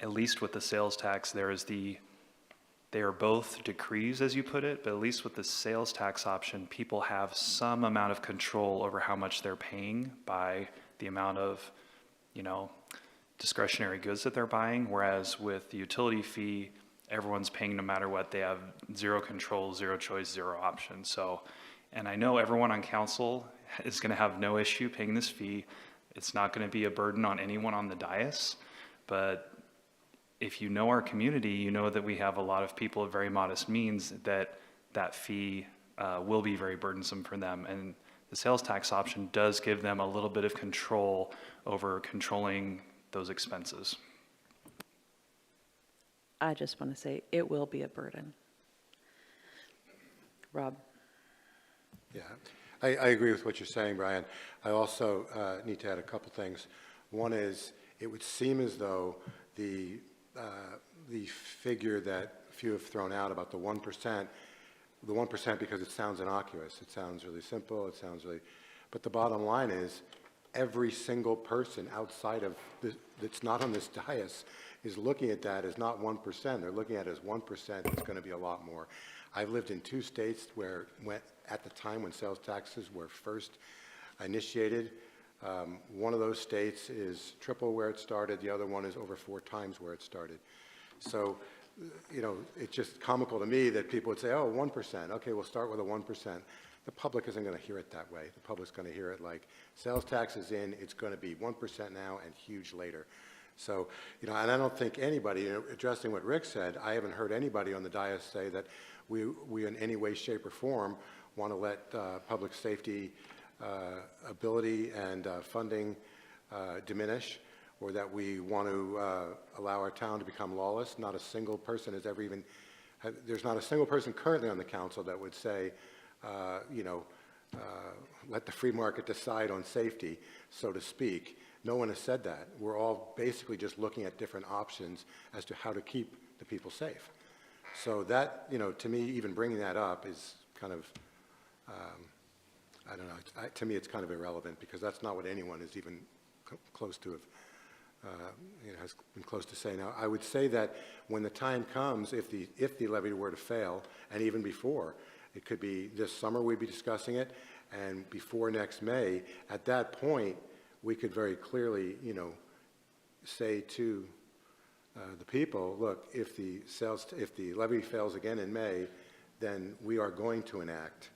H: At least with the sales tax, there is they are both decrees, as you put it, but at least with the sales tax option, people have some amount of control over how much they're paying by the amount of, discretionary goods that they're buying. Whereas with the utility fee, everyone's paying no matter what. They have zero control, zero choice, zero option. So, and I know everyone on council is going to have no issue paying this fee. It's not going to be a burden on anyone on the dais, but if you know our community, you know that we have a lot of people of very modest means that fee will be very burdensome for them. And the sales tax option does give them a little bit of control over controlling those expenses.
A: I just want to say it will be a burden. Rob.
J: Yeah, I agree with what you're saying, Brian. I also need to add a couple things. One is, it would seem as though the figure that few have thrown out about the 1% because it sounds innocuous, it sounds really simple, but the bottom line is every single person outside of that's not on this dais is looking at that as not 1%. They're looking at it as 1%. It's going to be a lot more. I've lived in 2 states where, at the time when sales taxes were first initiated, one of those states is triple where it started. The other one is over 4 times where it started. So, it's just comical to me that people would say, oh, 1%. Okay, we'll start with a 1%. The public isn't going to hear it that way. The public's going to hear it like sales tax is in, it's going to be 1% now and huge later. So, and I don't think anybody, addressing what Rick said, I haven't heard anybody on the dais say that we in any way, shape, or form want to let public safety ability and funding diminish, or that we want to allow our town to become lawless. Not a single person has ever even, there's not a single person currently on the council that would say, let the free market decide on safety, so to speak. No one has said that. We're all basically just looking at different options as to how to keep the people safe. So that, to me, even bringing that up is kind of, I don't know, to me it's kind of irrelevant, because that's not what anyone is even close to have, has been close to say. Now, I would say that when the time comes, if the levy were to fail, and even before, it could be this summer we'd be discussing it, and before next May, at that point, we could very clearly, say to the people, look, if the levy fails again in May, then we are going to enact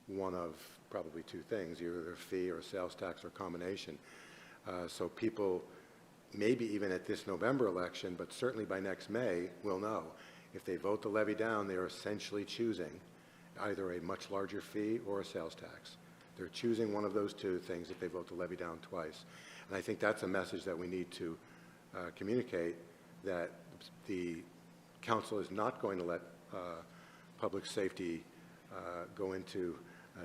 J: one of probably 2 things, either a fee or a sales tax or a combination. So people, maybe even at this November election, but certainly by next May, will know. If they vote the levy down, they are essentially choosing either a much larger fee or a sales tax. They're choosing one of those 2 things if they vote the levy down twice. And I think that's a message that we need to communicate, that the council is not going to let public safety go into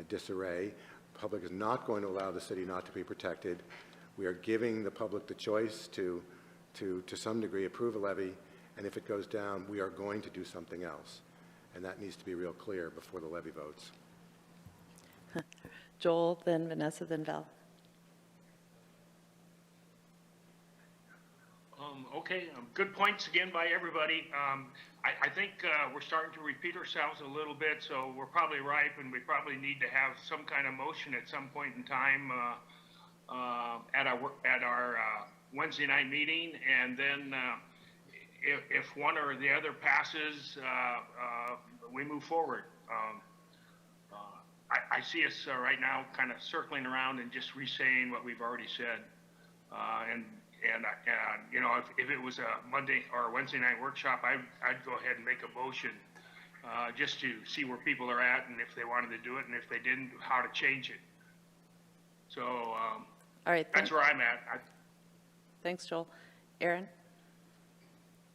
J: disarray. Public is not going to allow the city not to be protected. We are giving the public the choice to some degree approve a levy and if it goes down, we are going to do something else. And that needs to be real clear before the levy votes.
A: Joel, then Vanessa, then Val.
M: Okay, good points again by everybody. I think we're starting to repeat ourselves a little bit, so we're probably ripe, and we probably need to have some kind of motion at some point in time at our Wednesday night meeting, and then if one or the other passes, we move forward. I see us right now kind of circling around and just re-saying what we've already said, and you know, if it was a Monday or a Wednesday night workshop, I'd go ahead and make a motion just to see where people are at, and if they wanted to do it, and if they didn't, how to change it. So
A: All right.
M: that's where I'm at.
A: Thanks, Joel. Aaron?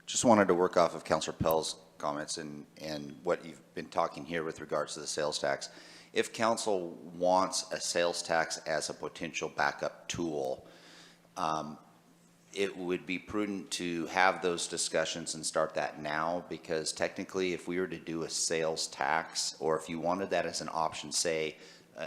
B: Just wanted to work off of Councilor Pell's comments and what you've been talking here with regards to the sales tax. If council wants a sales tax as a potential backup tool, it would be prudent to have those discussions and start that now, because technically if we were to do a sales tax, or if you wanted that as an option, say,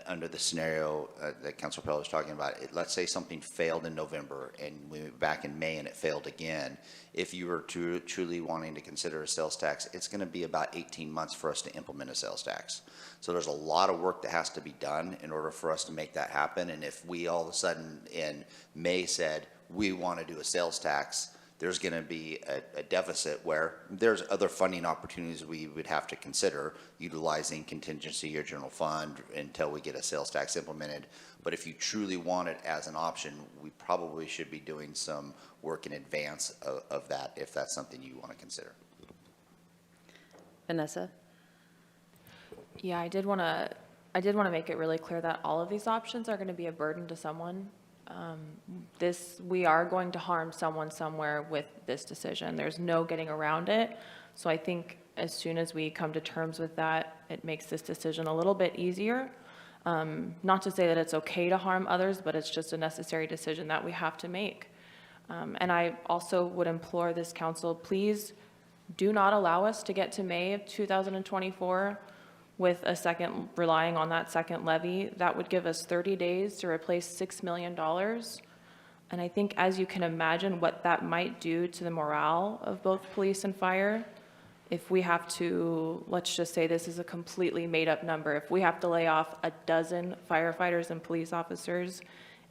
B: under the scenario that Councilor Pell was talking about, let's say something failed in November and we were back in May and it failed again. If you were truly wanting to consider a sales tax, it's going to be about 18 months for us to implement a sales tax. So there's a lot of work that has to be done in order for us to make that happen. And if we all of a sudden in May said we want to do a sales tax, there's going to be a deficit where there's other funding opportunities we would have to consider, utilizing contingency or general fund until we get a sales tax implemented. But if you truly want it as an option, we probably should be doing some work in advance of that, if that's something you want to consider.
A: Vanessa?
F: Yeah, I did want to make it really clear that all of these options are going to be a burden to someone. We are going to harm someone somewhere with this decision. There's no getting around it. So I think as soon as we come to terms with that, it makes this decision a little bit easier. Not to say that it's okay to harm others, but it's just a necessary decision that we have to make. And I also would implore this council, please do not allow us to get to May of 2024 with relying on that second levy. That would give us 30 days to replace $6 million. And I think, as you can imagine, what that might do to the morale of both police and fire, if we have to, let's just say this is a completely made up number, if we have to lay off a dozen firefighters and police officers,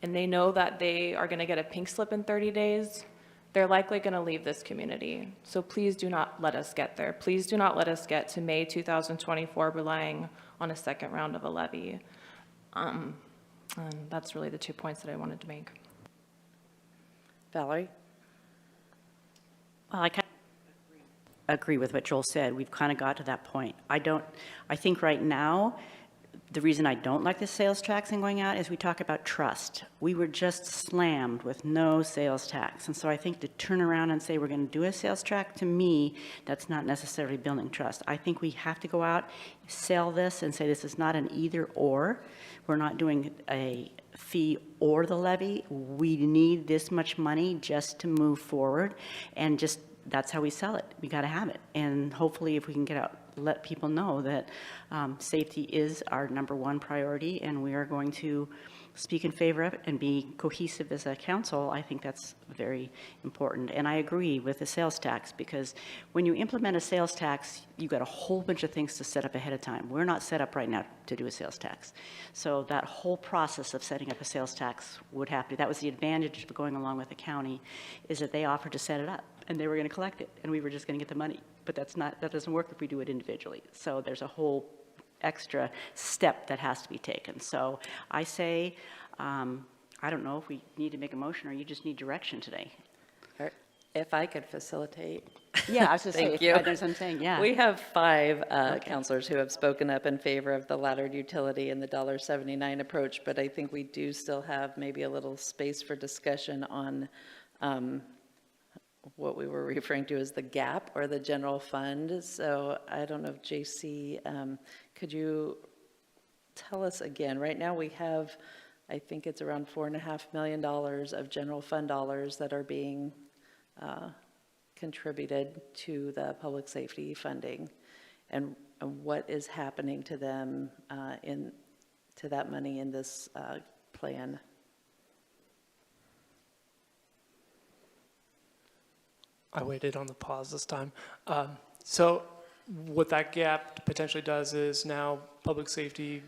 F: and they know that they are gonna get a pink slip in 30 days, they're likely going to leave this community. So please do not let us get there. Please do not let us get to May 2024 relying on a second round of a levy. And that's really the 2 points that I wanted to make.
A: Valerie?
D: Well, I kind of agree with what Joel said. We've kind of got to that point. I think right now, the reason I don't like the sales tax and going out is we talk about trust. We were just slammed with no sales tax. And so I think to turn around and say we're going to do a sales tax, to me, that's not necessarily building trust. I think we have to go out, sell this, and say this is not an either or. We're not doing a fee or the levy. We need this much money just to move forward, and just that's how we sell it. We got to have it. And hopefully if we can get out, let people know that safety is our #1 priority, and we are going to speak in favor of it and be cohesive as a council. I think that's very important. And I agree with the sales tax, because when you implement a sales tax, you've got a whole bunch of things to set up ahead of time. We're not set up right now to do a sales tax. So that whole process of setting up a sales tax would have to, that was the advantage of going along with the county, is that they offered to set it up and they were going to collect it and we were just going to get the money. But that doesn't work if we do it individually. So there's a whole extra step that has to be taken. So I say, I don't know if we need to make a motion or you just need direction today.
A: If I could facilitate.
D: Yeah, I was just saying,
A: Thank you.
D: that's what I'm saying, yeah.
A: We have 5 counselors who have spoken up in favor of the laddered utility and the $1.79 approach, but I think we do still have maybe a little space for discussion on what we were referring to as the gap or the general fund. So I don't know if JC, could you tell us again? Right now we have, I think it's around $4.5 million of general fund dollars that are being contributed to the public safety funding, and what is happening to them to that money in this plan?
G: I waited on the pause this time. So what that gap potentially does is now public safety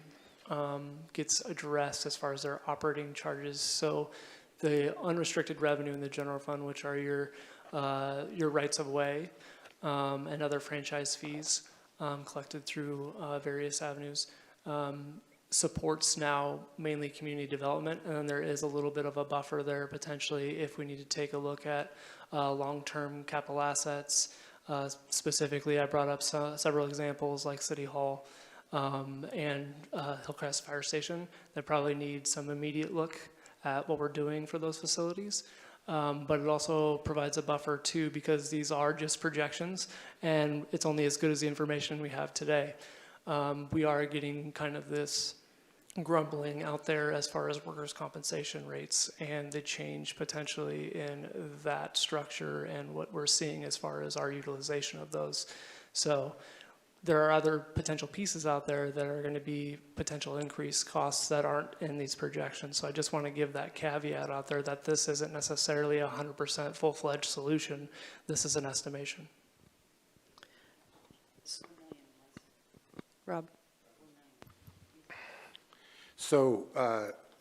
G: gets addressed as far as their operating charges. So the unrestricted revenue in the general fund, which are your rights of way and other franchise fees collected through various avenues, supports now mainly community development, and then there is a little bit of a buffer there potentially if we need to take a look at long-term capital assets. Specifically, I brought up several examples like City Hall and Hillcrest Fire Station that probably need some immediate look at what we're doing for those facilities. But it also provides a buffer too, because these are just projections and it's only as good as the information we have today. We are getting kind of this grumbling out there as far as workers' compensation rates and the change potentially in that structure and what we're seeing as far as our utilization of those. So there are other potential pieces out there that are going to be potential increased costs that aren't in these projections. So I just want to give that caveat out there that this isn't necessarily a 100% full-fledged solution. This is an estimation.
A: Rob?
J: So,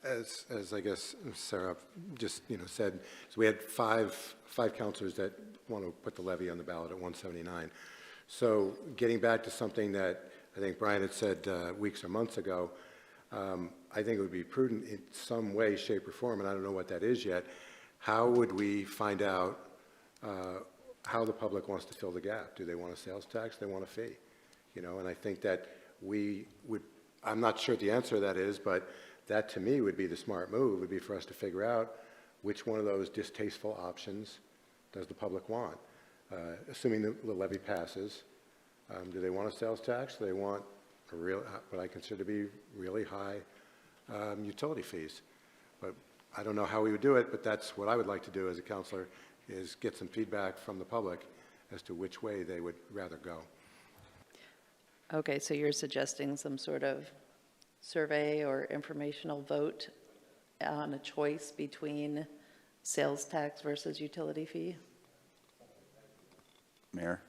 J: as I guess Sarah just, said, so we had five councilors that want to put the levy on the ballot at 179. So getting back to something that I think Brian had said weeks or months ago, I think it would be prudent in some way, shape, or form, and I don't know what that is yet, how would we find out how the public wants to fill the gap? Do they want a sales tax? Do they want a fee? And I think that we would, I'm not sure what the answer to that is, but that to me would be the smart move, would be for us to figure out which one of those distasteful options does the public want. Assuming the levy passes, do they want a sales tax? Do they want a real, what I consider to be really high utility fees? But I don't know how we would do it, but that's what I would like to do as a counselor, is get some feedback from the public as to which way they would rather go.
A: Okay, so you're suggesting some sort of survey or informational vote on a choice between sales tax versus utility fee?
B: Mayor?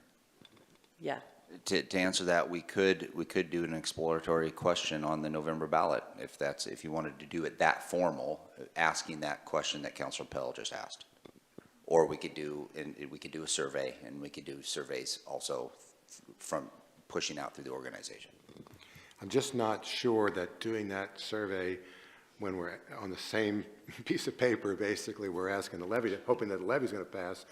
A: Yeah.
B: To answer that, we could do an exploratory question on the November ballot, if you wanted to do it that formal, asking that question that Councilor Pell just asked. Or we could do a survey, and we could do surveys also from pushing out through the organization.
J: I'm just not sure that doing that survey when we're on the same piece of paper, basically, we're asking the levy, hoping that the levy is going to pass,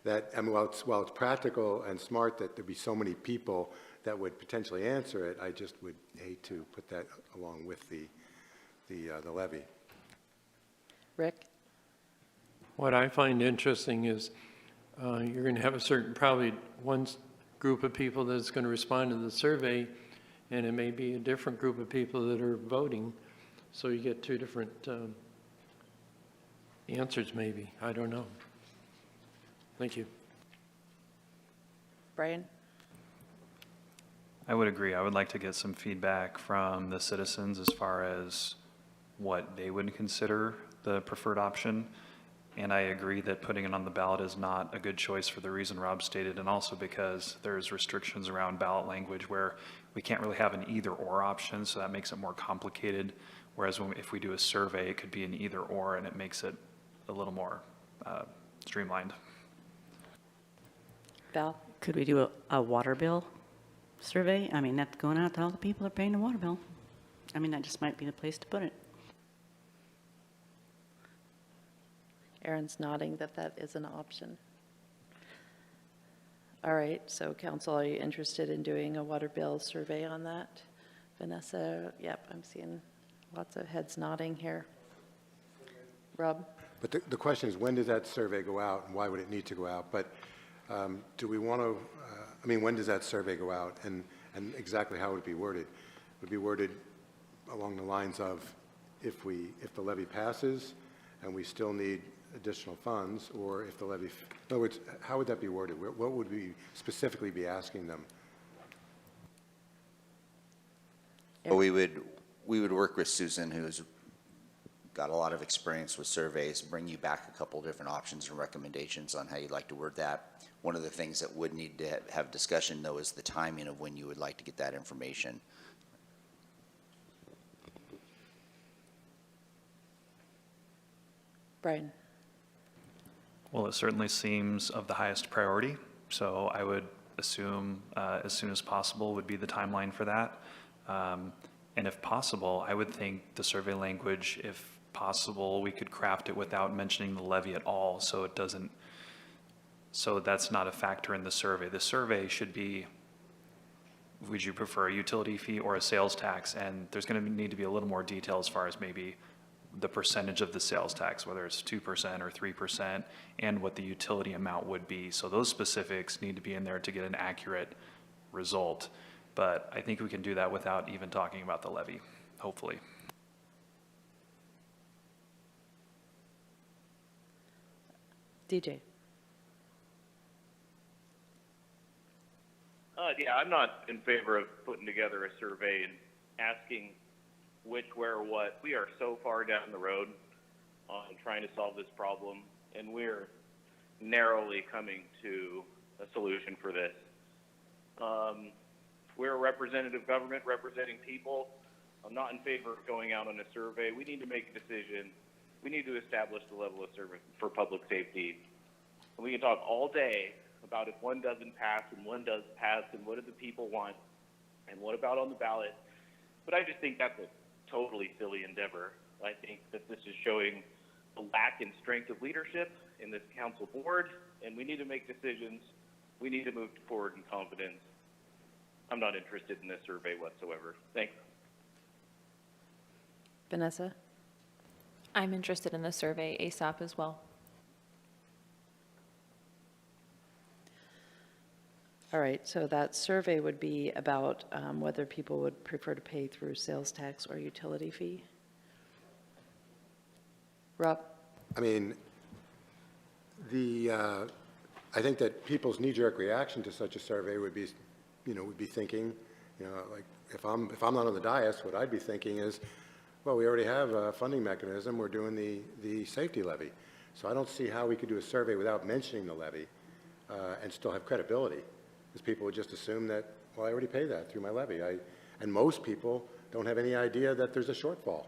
J: that, I mean, while it's practical and smart that there'd be so many people that would potentially answer it, I just would hate to put that along with the levy.
A: Rick?
K: What I find interesting is you're going to have a certain, probably one group of people that's going to respond to the survey, and it may be a different group of people that are voting. So you get two different answers maybe. I don't know. Thank you.
A: Brian?
H: I would agree. I would like to get some feedback from the citizens as far as what they would consider the preferred option. And I agree that putting it on the ballot is not a good choice for the reason Rob stated, and also because there's restrictions around ballot language where we can't really have an either-or option, so that makes it more complicated. Whereas if we do a survey, it could be an either-or, and it makes it a little more streamlined.
A: Val?
D: Could we do a water bill survey? I mean, that's going out to all the people that are paying the water bill. I mean, that just might be the place to put it.
A: Aaron's nodding that is an option. All right, so council, are you interested in doing a water bill survey on that? Vanessa, yep, I'm seeing lots of heads nodding here. Rob?
J: But the question is, when does that survey go out, and why would it need to go out? But do we want to, I mean, when does that survey go out, and exactly how would it be worded? Would it be worded along the lines of, if the levy passes, and we still need additional funds, or if the levy, in other words, how would that be worded? What would we specifically be asking them?
B: Well, we would work with Susan, who's got a lot of experience with surveys, bring you back a couple different options and recommendations on how you'd like to word that. One of the things that would need to have discussion, though, is the timing of when you would like to get that information.
A: Brian?
H: Well, it certainly seems of the highest priority, so I would assume as soon as possible would be the timeline for that. And if possible, I would think the survey language, if possible, we could craft it without mentioning the levy at all, so it doesn't, so that's not a factor in the survey. The survey should be, would you prefer a utility fee or a sales tax? And there's going to need to be a little more detail as far as maybe the percentage of the sales tax, whether it's 2% or 3%, and what the utility amount would be. So those specifics need to be in there to get an accurate result. But I think we can do that without even talking about the levy, hopefully.
A: DJ?
O: Yeah, I'm not in favor of putting together a survey and asking which, where, what. We are so far down the road on trying to solve this problem, and we're narrowly coming to a solution for this. We're a representative government representing people. I'm not in favor of going out on a survey. We need to make a decision. We need to establish the level of service for public safety. And we can talk all day about if one doesn't pass and one does pass and what do the people want and what about on the ballot. But I just think that's a totally silly endeavor. I think that this is showing a lack in strength of leadership in this council board, and we need to make decisions. We need to move forward in confidence. I'm not interested in this survey whatsoever. Thanks.
A: Vanessa?
F: I'm interested in the survey ASAP as well.
A: All right, so that survey would be about whether people would prefer to pay through sales tax or utility fee. Rob?
J: I mean, I think that people's knee-jerk reaction to such a survey would be, would be thinking, like, if I'm not on the dais, what I'd be thinking is, well, we already have a funding mechanism. We're doing the safety levy. So I don't see how we could do a survey without mentioning the levy and still have credibility. Because people would just assume that, well, I already pay that through my levy. And most people don't have any idea that there's a shortfall.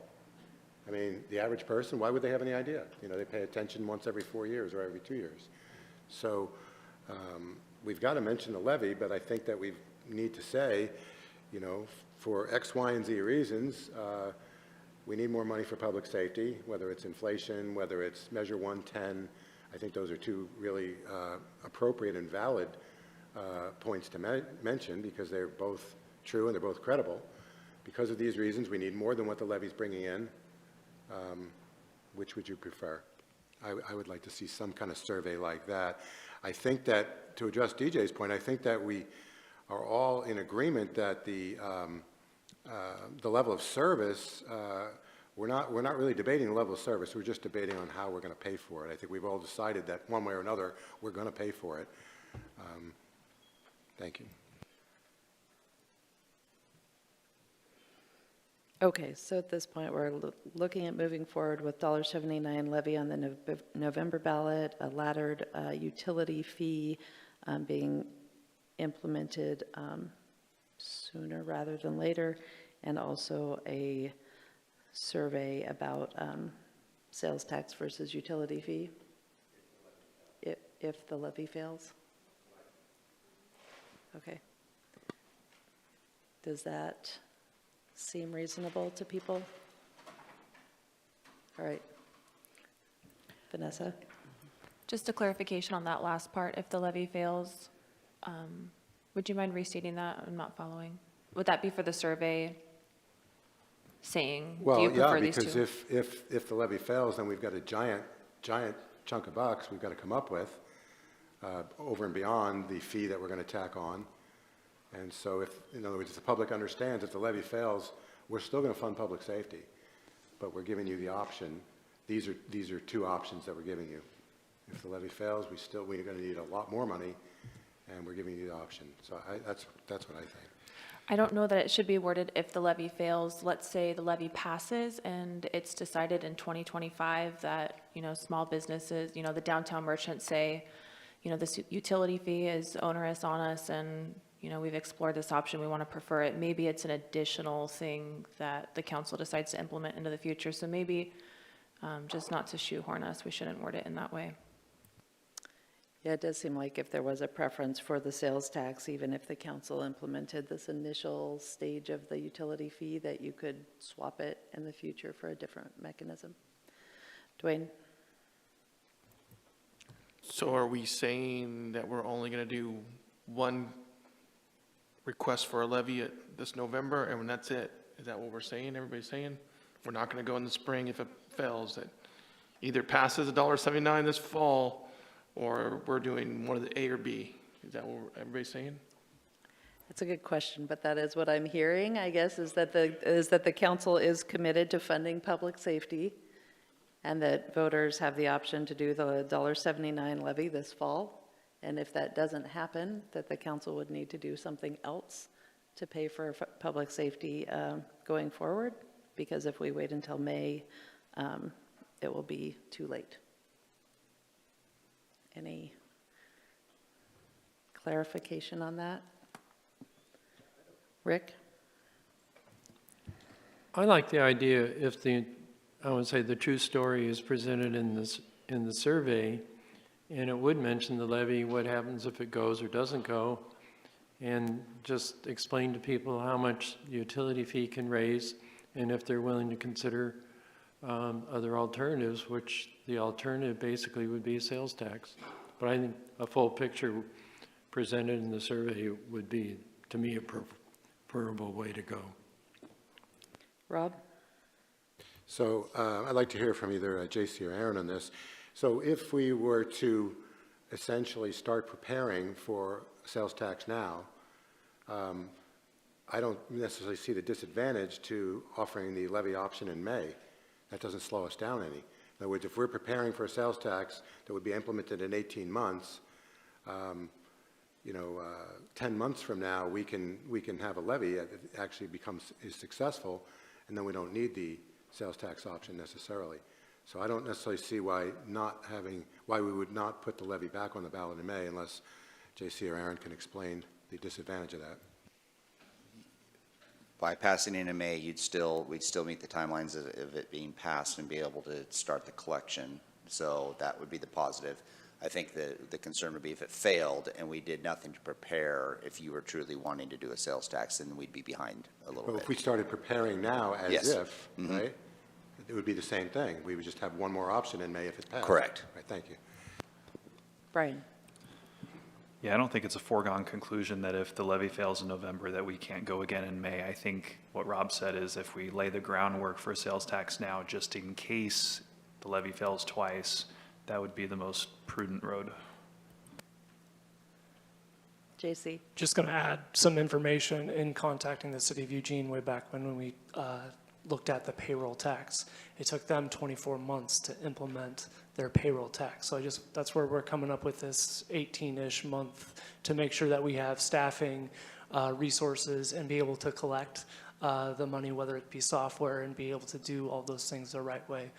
J: I mean, the average person, why would they have any idea? They pay attention once every 4 years or every 2 years. So we've got to mention the levy, but I think that we need to say, for X, Y, and Z reasons, we need more money for public safety, whether it's inflation, whether it's Measure 110. I think those are two really appropriate and valid points to mention because they're both true and they're both credible. Because of these reasons, we need more than what the levy's bringing in. Which would you prefer? I would like to see some kind of survey like that. I think that, to address DJ's point, I think that we are all in agreement that the level of service, we're not really debating the level of service, we're just debating on how we're going to pay for it. I think we've all decided that one way or another, we're going to pay for it. Thank you.
A: Okay, so at this point, we're looking at moving forward with $1.79 levy on the November ballot, a laddered utility fee being implemented sooner rather than later, and also a survey about sales tax versus utility fee if the levy fails. Okay. Does that seem reasonable to people? All right. Vanessa?
F: Just a clarification on that last part. If the levy fails, would you mind restating that? I'm not following. Would that be for the survey saying, do you prefer these two?
J: Well, yeah, because if the levy fails, then we've got a giant chunk of bucks we've got to come up with over and beyond the fee that we're going to tack on. And so if, in other words, if the public understands if the levy fails, we're still going to fund public safety, but we're giving you the option these are two options that we're giving you. If the levy fails, we're going to need a lot more money, and we're giving you the option. So that's what I think.
F: I don't know that it should be worded if the levy fails. Let's say the levy passes and it's decided in 2025 that, small businesses, the downtown merchants say, this utility fee is onerous on us and, we've explored this option, we want to prefer it. Maybe it's an additional thing that the council decides to implement into the future. So maybe just not to shoehorn us, we shouldn't word it in that way.
A: Yeah, it does seem like if there was a preference for the sales tax, even if the council implemented this initial stage of the utility fee, that you could swap it in the future for a different mechanism. Dwayne?
L: So are we saying that we're only going to do one request for a levy at this November and when that's it? Is that what we're saying? Everybody's saying? We're not going to go in the spring if it fails, that either passes $1.79 this fall or we're doing one of the A or B. Is that what everybody's saying?
A: That's a good question, but that is what I'm hearing, I guess, is that the council is committed to funding public safety and that voters have the option to do the $1.79 levy this fall. And if that doesn't happen, that the council would need to do something else to pay for public safety going forward, because if we wait until May, it will be too late. Any clarification on that? Rick?
K: I like the idea if I would say the true story is presented in the survey, and it would mention the levy, what happens if it goes or doesn't go, and just explain to people how much the utility fee can raise, and if they're willing to consider other alternatives, which the alternative basically would be a sales tax. But I think a full picture presented in the survey would be, to me, a preferable way to go.
A: Rob?
J: So I'd like to hear from either JC or Aaron on this. So if we were to essentially start preparing for sales tax now, I don't necessarily see the disadvantage to offering the levy option in May. That doesn't slow us down any. In other words, if we're preparing for a sales tax that would be implemented in 18 months, 10 months from now, we can have a levy that actually is successful, and then we don't need the sales tax option necessarily. So I don't necessarily see why we would not put the levy back on the ballot in May, unless JC or Aaron can explain the disadvantage of that.
B: By passing it in May, we'd still meet the timelines of it being passed and be able to start the collection. So that would be the positive. I think the concern would be if it failed and we did nothing to prepare, if you were truly wanting to do a sales tax, then we'd be behind a little bit.
J: If we started preparing now as
B: Yes.
J: if, right, it would be the same thing. We would just have one more option in May if it passed.
B: Correct.
J: Right, thank you.
A: Brian?
H: Yeah, I don't think it's a foregone conclusion that if the levy fails in November that we can't go again in May. I think what Rob said is if we lay the groundwork for a sales tax now, just in case the levy fails twice, that would be the most prudent road.
A: JC?
G: Just going to add some information in contacting the city of Eugene way back when we looked at the payroll tax. It took them 24 months to implement their payroll tax. So that's where we're coming up with this 18-ish month to make sure that we have staffing, resources, and be able to collect the money, whether it be software, and be able to do all those things the right way.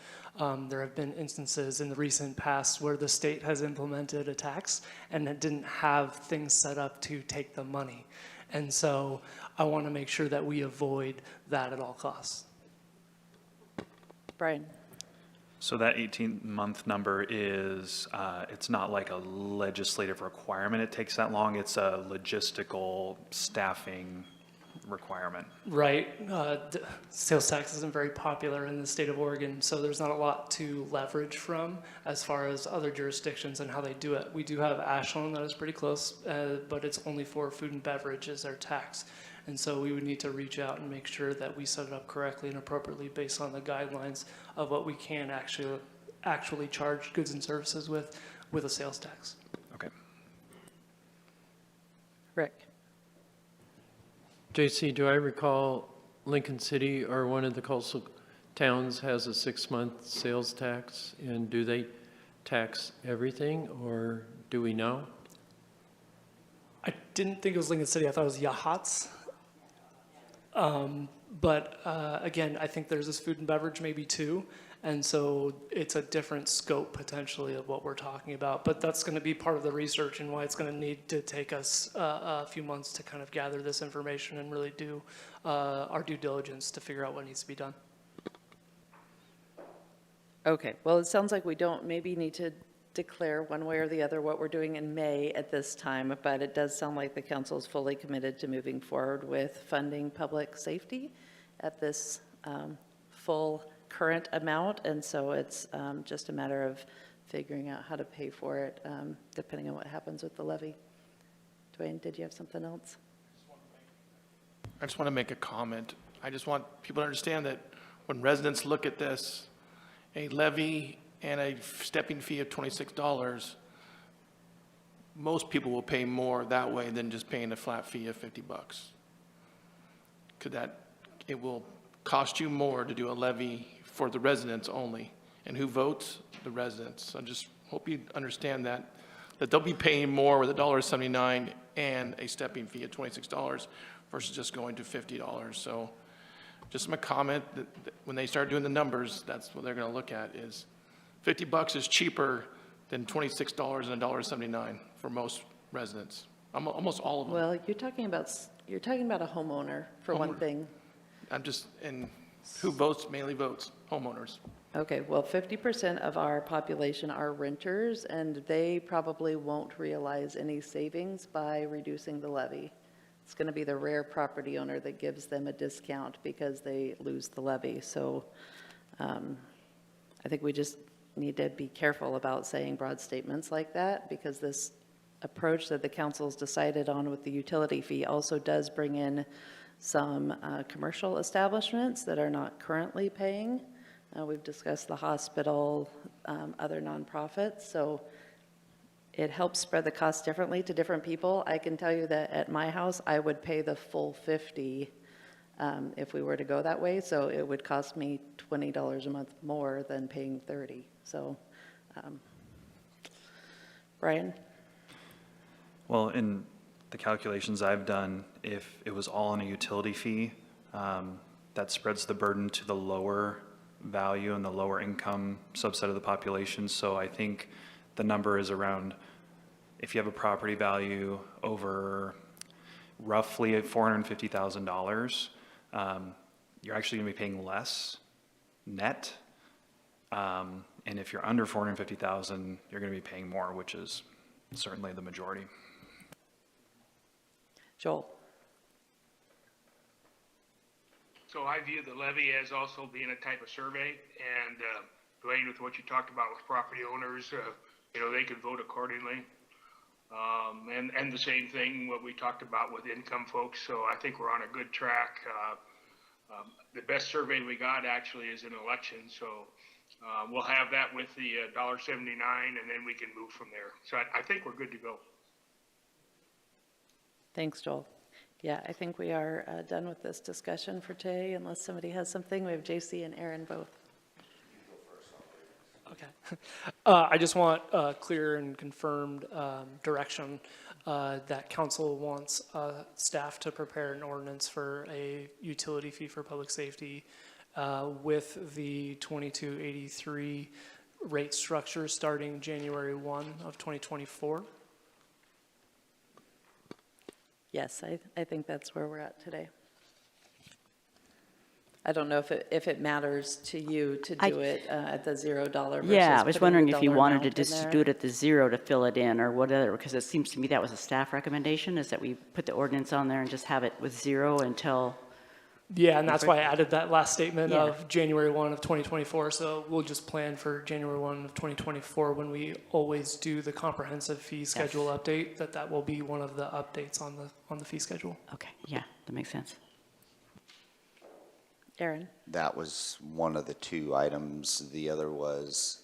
G: There have been instances in the recent past where the state has implemented a tax and it didn't have things set up to take the money. And so I want to make sure that we avoid that at all costs.
A: Brian?
H: So that 18-month number is, it's not like a legislative requirement it takes that long. It's a logistical staffing requirement.
G: Right. Sales tax isn't very popular in the state of Oregon, so there's not a lot to leverage from as far as other jurisdictions and how they do it. We do have Ashland that is pretty close, but it's only for food and beverage as their tax. And so we would need to reach out and make sure that we set it up correctly and appropriately based on the guidelines of what we can actually charge goods and services with a sales tax.
H: Okay.
A: Rick?
K: JC, do I recall Lincoln City or one of the coastal towns has a 6-month sales tax, and do they tax everything, or do we know?
G: I didn't think it was Lincoln City. I thought it was Yachats. But again, I think there's this food and beverage maybe too. And so it's a different scope potentially of what we're talking about. But that's going to be part of the research and why it's going to need to take us a few months to kind of gather this information and really do our due diligence to figure out what needs to be done.
A: Okay, well, it sounds like we don't maybe need to declare one way or the other what we're doing in May at this time, but it does sound like the council is fully committed to moving forward with funding public safety at this full current amount, and so it's just a matter of figuring out how to pay for it, depending on what happens with the levy. Dwayne, did you have something else?
L: I just want to make a comment. I just want people to understand that when residents look at this, a levy and a stepping fee of $26, most people will pay more that way than just paying a flat fee of $50. It will cost you more to do a levy for the residents only. And who votes? The residents. I just hope you understand that they'll be paying more with $1.79 and a stepping fee of $26 versus just going to $50. So just my comment that when they start doing the numbers, that's what they're going to look at is $50 is cheaper than $26 and $1.79 for most residents, almost all of them.
A: Well, you're talking about a homeowner for one thing.
L: And who votes, mainly votes, homeowners.
A: Okay, well, 50% of our population are renters, and they probably won't realize any savings by reducing the levy. It's going to be the rare property owner that gives them a discount because they lose the levy. So I think we just need to be careful about saying broad statements like that, because this approach that the council's decided on with the utility fee also does bring in some commercial establishments that are not currently paying. We've discussed the hospital, other nonprofits, so it helps spread the cost differently to different people. I can tell you that at my house, I would pay the full $50 if we were to go that way, so it would cost me $20 a month more than paying $30. So, Brian?
H: Well, in the calculations I've done, if it was all on a utility fee, that spreads the burden to the lower value and the lower income subset of the population. So I think the number is around, if you have a property value over roughly $450,000, you're actually going to be paying less net. And if you're under $450,000, you're going to be paying more, which is certainly the majority.
A: Joel?
M: So I view the levy as also being a type of survey, and Dwayne, with what you talked about with property owners, they could vote accordingly. And the same thing, what we talked about with income folks, so I think we're on a good track. The best survey we got actually is an election, so we'll have that with the $1.79, and then we can move from there. So I think we're good to go.
A: Thanks, Joel. Yeah, I think we are done with this discussion for today, unless somebody has something. We have JC and Aaron both.
G: Okay. I just want clear and confirmed direction that council wants staff to prepare an ordinance for a utility fee for public safety with the 2283 rate structure starting January 1 of 2024.
A: Yes, I think that's where we're at today. I don't know if it matters to you to do it at the $0 versus
D: Yeah, I was
A: putting
D: wondering
A: the
D: if you
A: dollar
D: wanted to
A: amount in
D: just
A: there.
D: do it at the 0 to fill it in or whatever, because it seems to me that was a staff recommendation, is that we put the ordinance on there and just have it with 0 until.
G: Yeah, and that's why I added that last statement
D: Yeah.
G: of January 1 of 2024. So we'll just plan for January 1 of 2024 when we always do the comprehensive fee schedule update, that will be one of the updates on the fee schedule.
D: Okay, yeah, that makes sense.
A: Aaron?
B: That was one of the two items. The other was,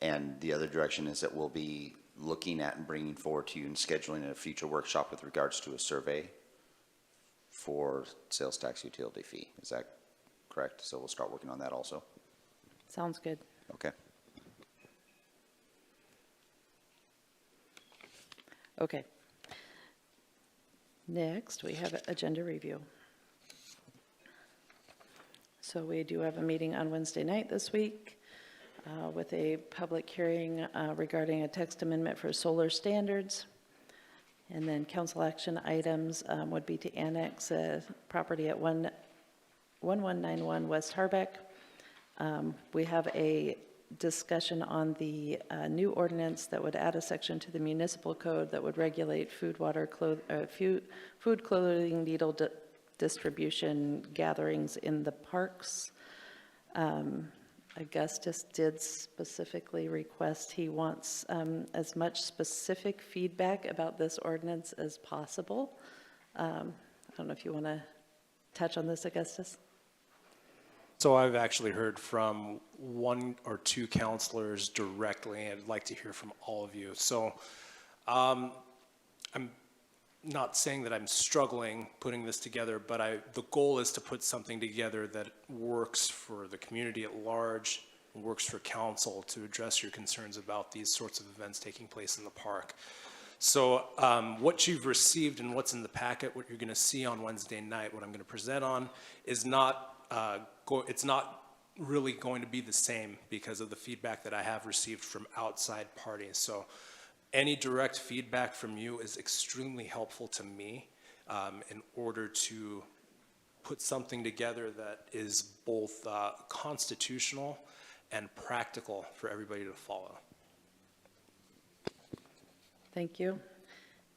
B: and the other direction is that we'll be looking at and bringing forward to you and scheduling a future workshop with regards to a survey for sales tax utility fee. Is that correct? So we'll start working on that also.
A: Sounds good.
B: Okay.
A: Okay. Next, we have agenda review. So we do have a meeting on Wednesday night this week with a public hearing regarding a text amendment for solar standards. And then council action items would be to annex a property at 1191 West Harbeck. We have a discussion on the new ordinance that would add a section to the municipal code that would regulate food, water, food, clothing, needle distribution gatherings in the parks. Augustus did specifically request he wants as much specific feedback about this ordinance as possible. I don't know if you want to touch on this, Augustus?
N: So I've actually heard from 1 or 2 counselors directly, and I'd like to hear from all of you. So I'm not saying that I'm struggling putting this together, but the goal is to put something together that works for the community at large, and works for council to address your concerns about these sorts of events taking place in the park. So what you've received and what's in the packet, what you're going to see on Wednesday night, what I'm going to present on is not it's not really going to be the same because of the feedback that I have received from outside parties. So any direct feedback from you is extremely helpful to me in order to put something together that is both constitutional and practical for everybody to follow.
A: Thank you.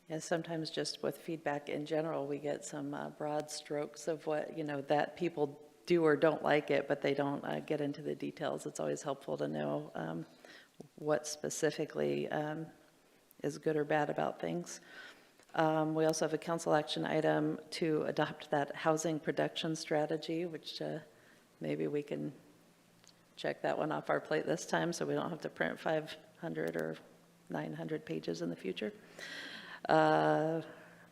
A: Yeah, sometimes just with feedback in general, we get some broad strokes of what, that people do or don't like it, but they don't get into the details. It's always helpful to know what specifically is good or bad about things. We also have a council action item to adopt that housing production strategy, which maybe we can check that one off our plate this time so we don't have to print 500 or 900 pages in the future.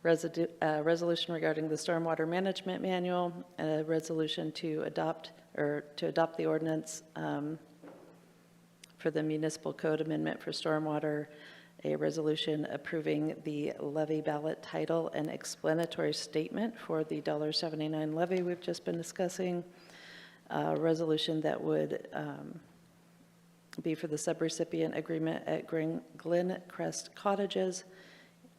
A: Resolution regarding the stormwater management manual, and a resolution to adopt the ordinance for the municipal code amendment for stormwater, a resolution approving the levy ballot title and explanatory statement for the $1.79 levy we've just been discussing, a resolution that would be for the subrecipient agreement at Glen Crest Cottages,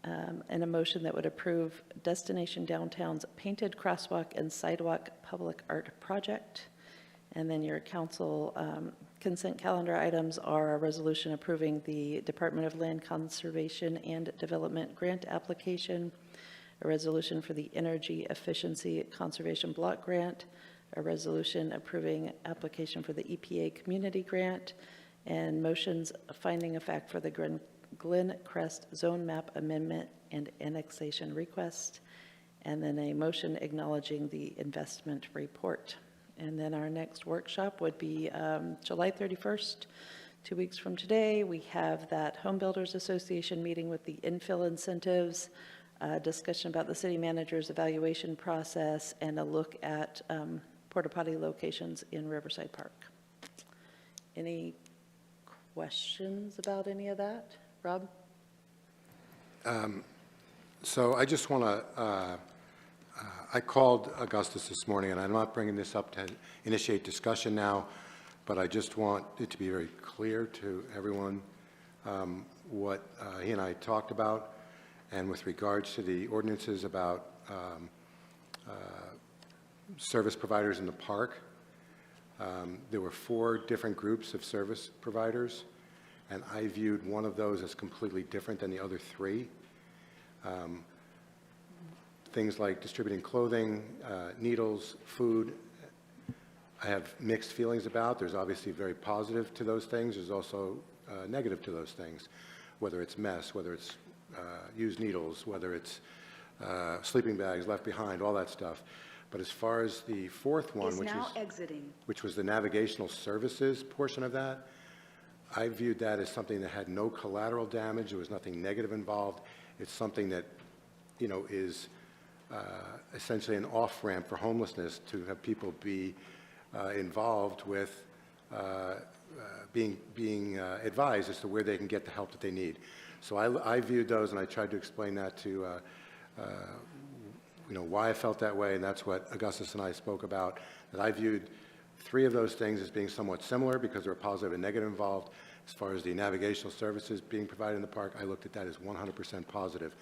A: and a motion that would approve Destination Downtown's painted crosswalk and sidewalk public art project. And then your council consent calendar items are a resolution approving the Department of Land Conservation and Development grant application, a resolution for the Energy Efficiency Conservation Block Grant, a resolution approving application for the EPA Community Grant, and motions finding a fact for the Glen Crest Zone Map Amendment and Annexation Request, and then a motion acknowledging the investment report. And then our next workshop would be July 31st, 2 weeks from today. We have that Home Builders Association meeting with the infill incentives, discussion about the city manager's evaluation process, and a look at porta potty locations in Riverside Park. Any questions about any of that? Rob?
J: So I just want to, I called Augustus this morning, and I'm not bringing this up to initiate discussion now, but I just want it to be very clear to everyone what he and I talked about, and with regards to the ordinances about service providers in the park. There were 4 different groups of service providers, and I viewed one of those as completely different than the other 3. Things like distributing clothing, needles, food, I have mixed feelings about. There's obviously very positive to those things. There's also negative to those things, whether it's mess, whether it's used needles, whether it's sleeping bags left behind, all that stuff. But as far as the 4th one, which was the navigational services portion of that, I viewed that as something that had no collateral damage. There was nothing negative involved. It's something that, is essentially an off-ramp for homelessness to have people be involved with being advised as to where they can get the help that they need. So I viewed those, and I tried to explain that to, why I felt that way, and that's what Augustus and I spoke about, that I viewed 3 of those things as being somewhat similar because there were positive and negative involved. As far as the navigational services being provided in the park, I looked at that as 100% positive.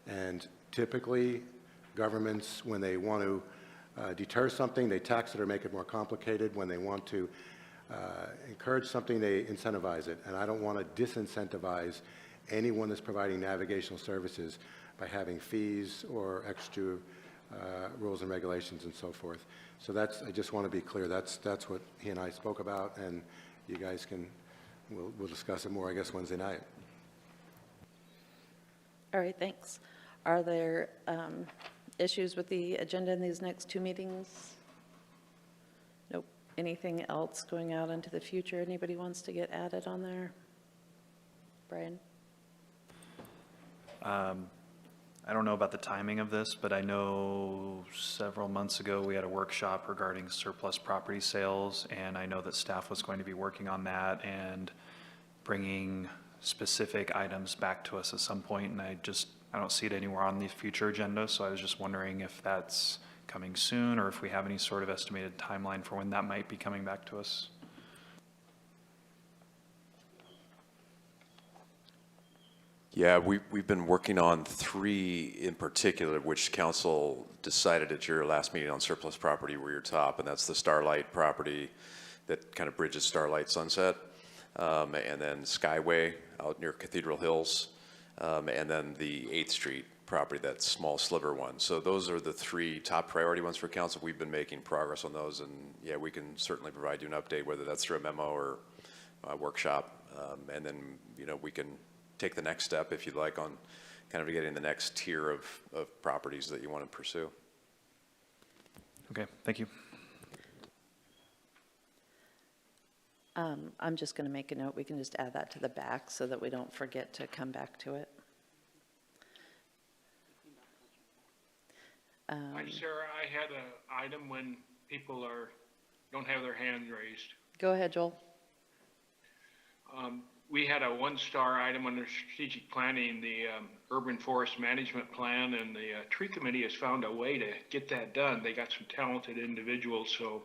J: And typically, governments, when they want to deter something, they tax it or make it more complicated. When they want to encourage something, they incentivize it. And I don't want to disincentivize anyone that's providing navigational services by having fees or extra rules and regulations and so forth. So I just want to be clear, that's what he and I spoke about, and you guys we'll discuss it more, I guess, Wednesday night.
A: All right, thanks. Are there issues with the agenda in these next 2 meetings? Nope. Anything else going out into the future anybody wants to get added on there? Brian?
H: I don't know about the timing of this, but I know several months ago we had a workshop regarding surplus property sales, and I know that staff was going to be working on that and bringing specific items back to us at some point, and I don't see it anywhere on the future agenda, so I was just wondering if that's coming soon or if we have any sort of estimated timeline for when that might be coming back to us.
E: Yeah, we've been working on 3 in particular, which council decided at your last meeting on surplus property were your top, and that's the Starlight property that kind of bridges Starlight Sunset, and then Skyway out near Cathedral Hills, and then the 8th Street property, that small sliver one. So those are the 3 top priority ones for council. We've been making progress on those, and yeah, we can certainly provide you an update, whether that's through a memo or a workshop, and then, we can take the next step, if you'd like, on kind of getting the next tier of properties that you want to pursue.
H: Okay, thank you.
A: I'm just going to make a note. We can just add that to the back so that we don't forget to come back to it.
M: Hi, Sarah, I had an item when people don't have their hand raised.
A: Go ahead, Joel.
M: We had a 1-star item under strategic planning, the urban forest management plan, and the tree committee has found a way to get that done. They got some talented individuals, so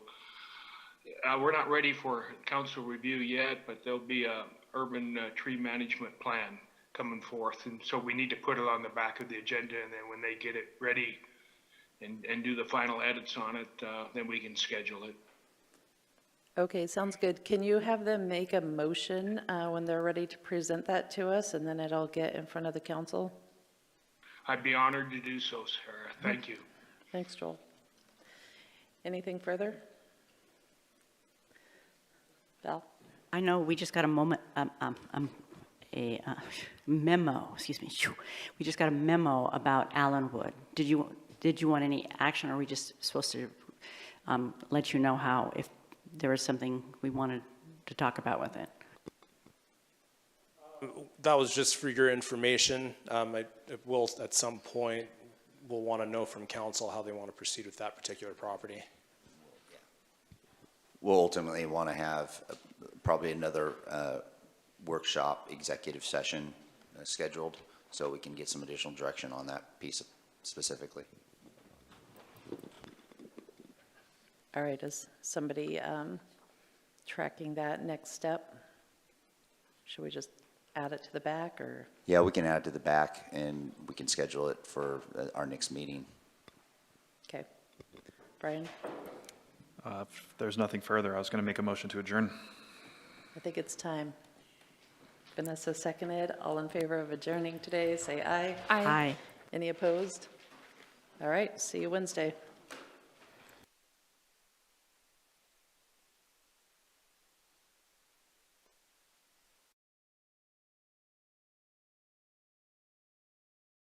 M: we're not ready for council review yet, but there'll be a urban tree management plan coming forth, and so we need to put it on the back of the agenda, and then when they get it ready and do the final edits on it, then we can schedule it.
A: Okay, sounds good. Can you have them make a motion when they're ready to present that to us, and then it'll get in front of the council?
M: I'd be honored to do so, Sarah. Thank you.
A: Thanks, Joel. Anything further? Val?
D: I know we just got a memo, excuse me. We just got a memo about Allenwood. Did you want any action, or are we just supposed to let you know how, if there was something we wanted to talk about with it?
N: That was just for your information. It will, at some point, we'll want to know from council how they want to proceed with that particular property.
B: We'll ultimately want to have probably another workshop executive session scheduled so we can get some additional direction on that piece specifically.
A: All right, is somebody tracking that next step? Should we just add it to the back, or?
B: Yeah, we can add it to the back, and we can schedule it for our next meeting.
A: Okay. Brian?
H: If there's nothing further, I was going to make a motion to adjourn.
A: I think it's time. Vanessa seconded. All in favor of adjourning today, say aye.
D: Aye.
A: Any opposed? All right, see you Wednesday.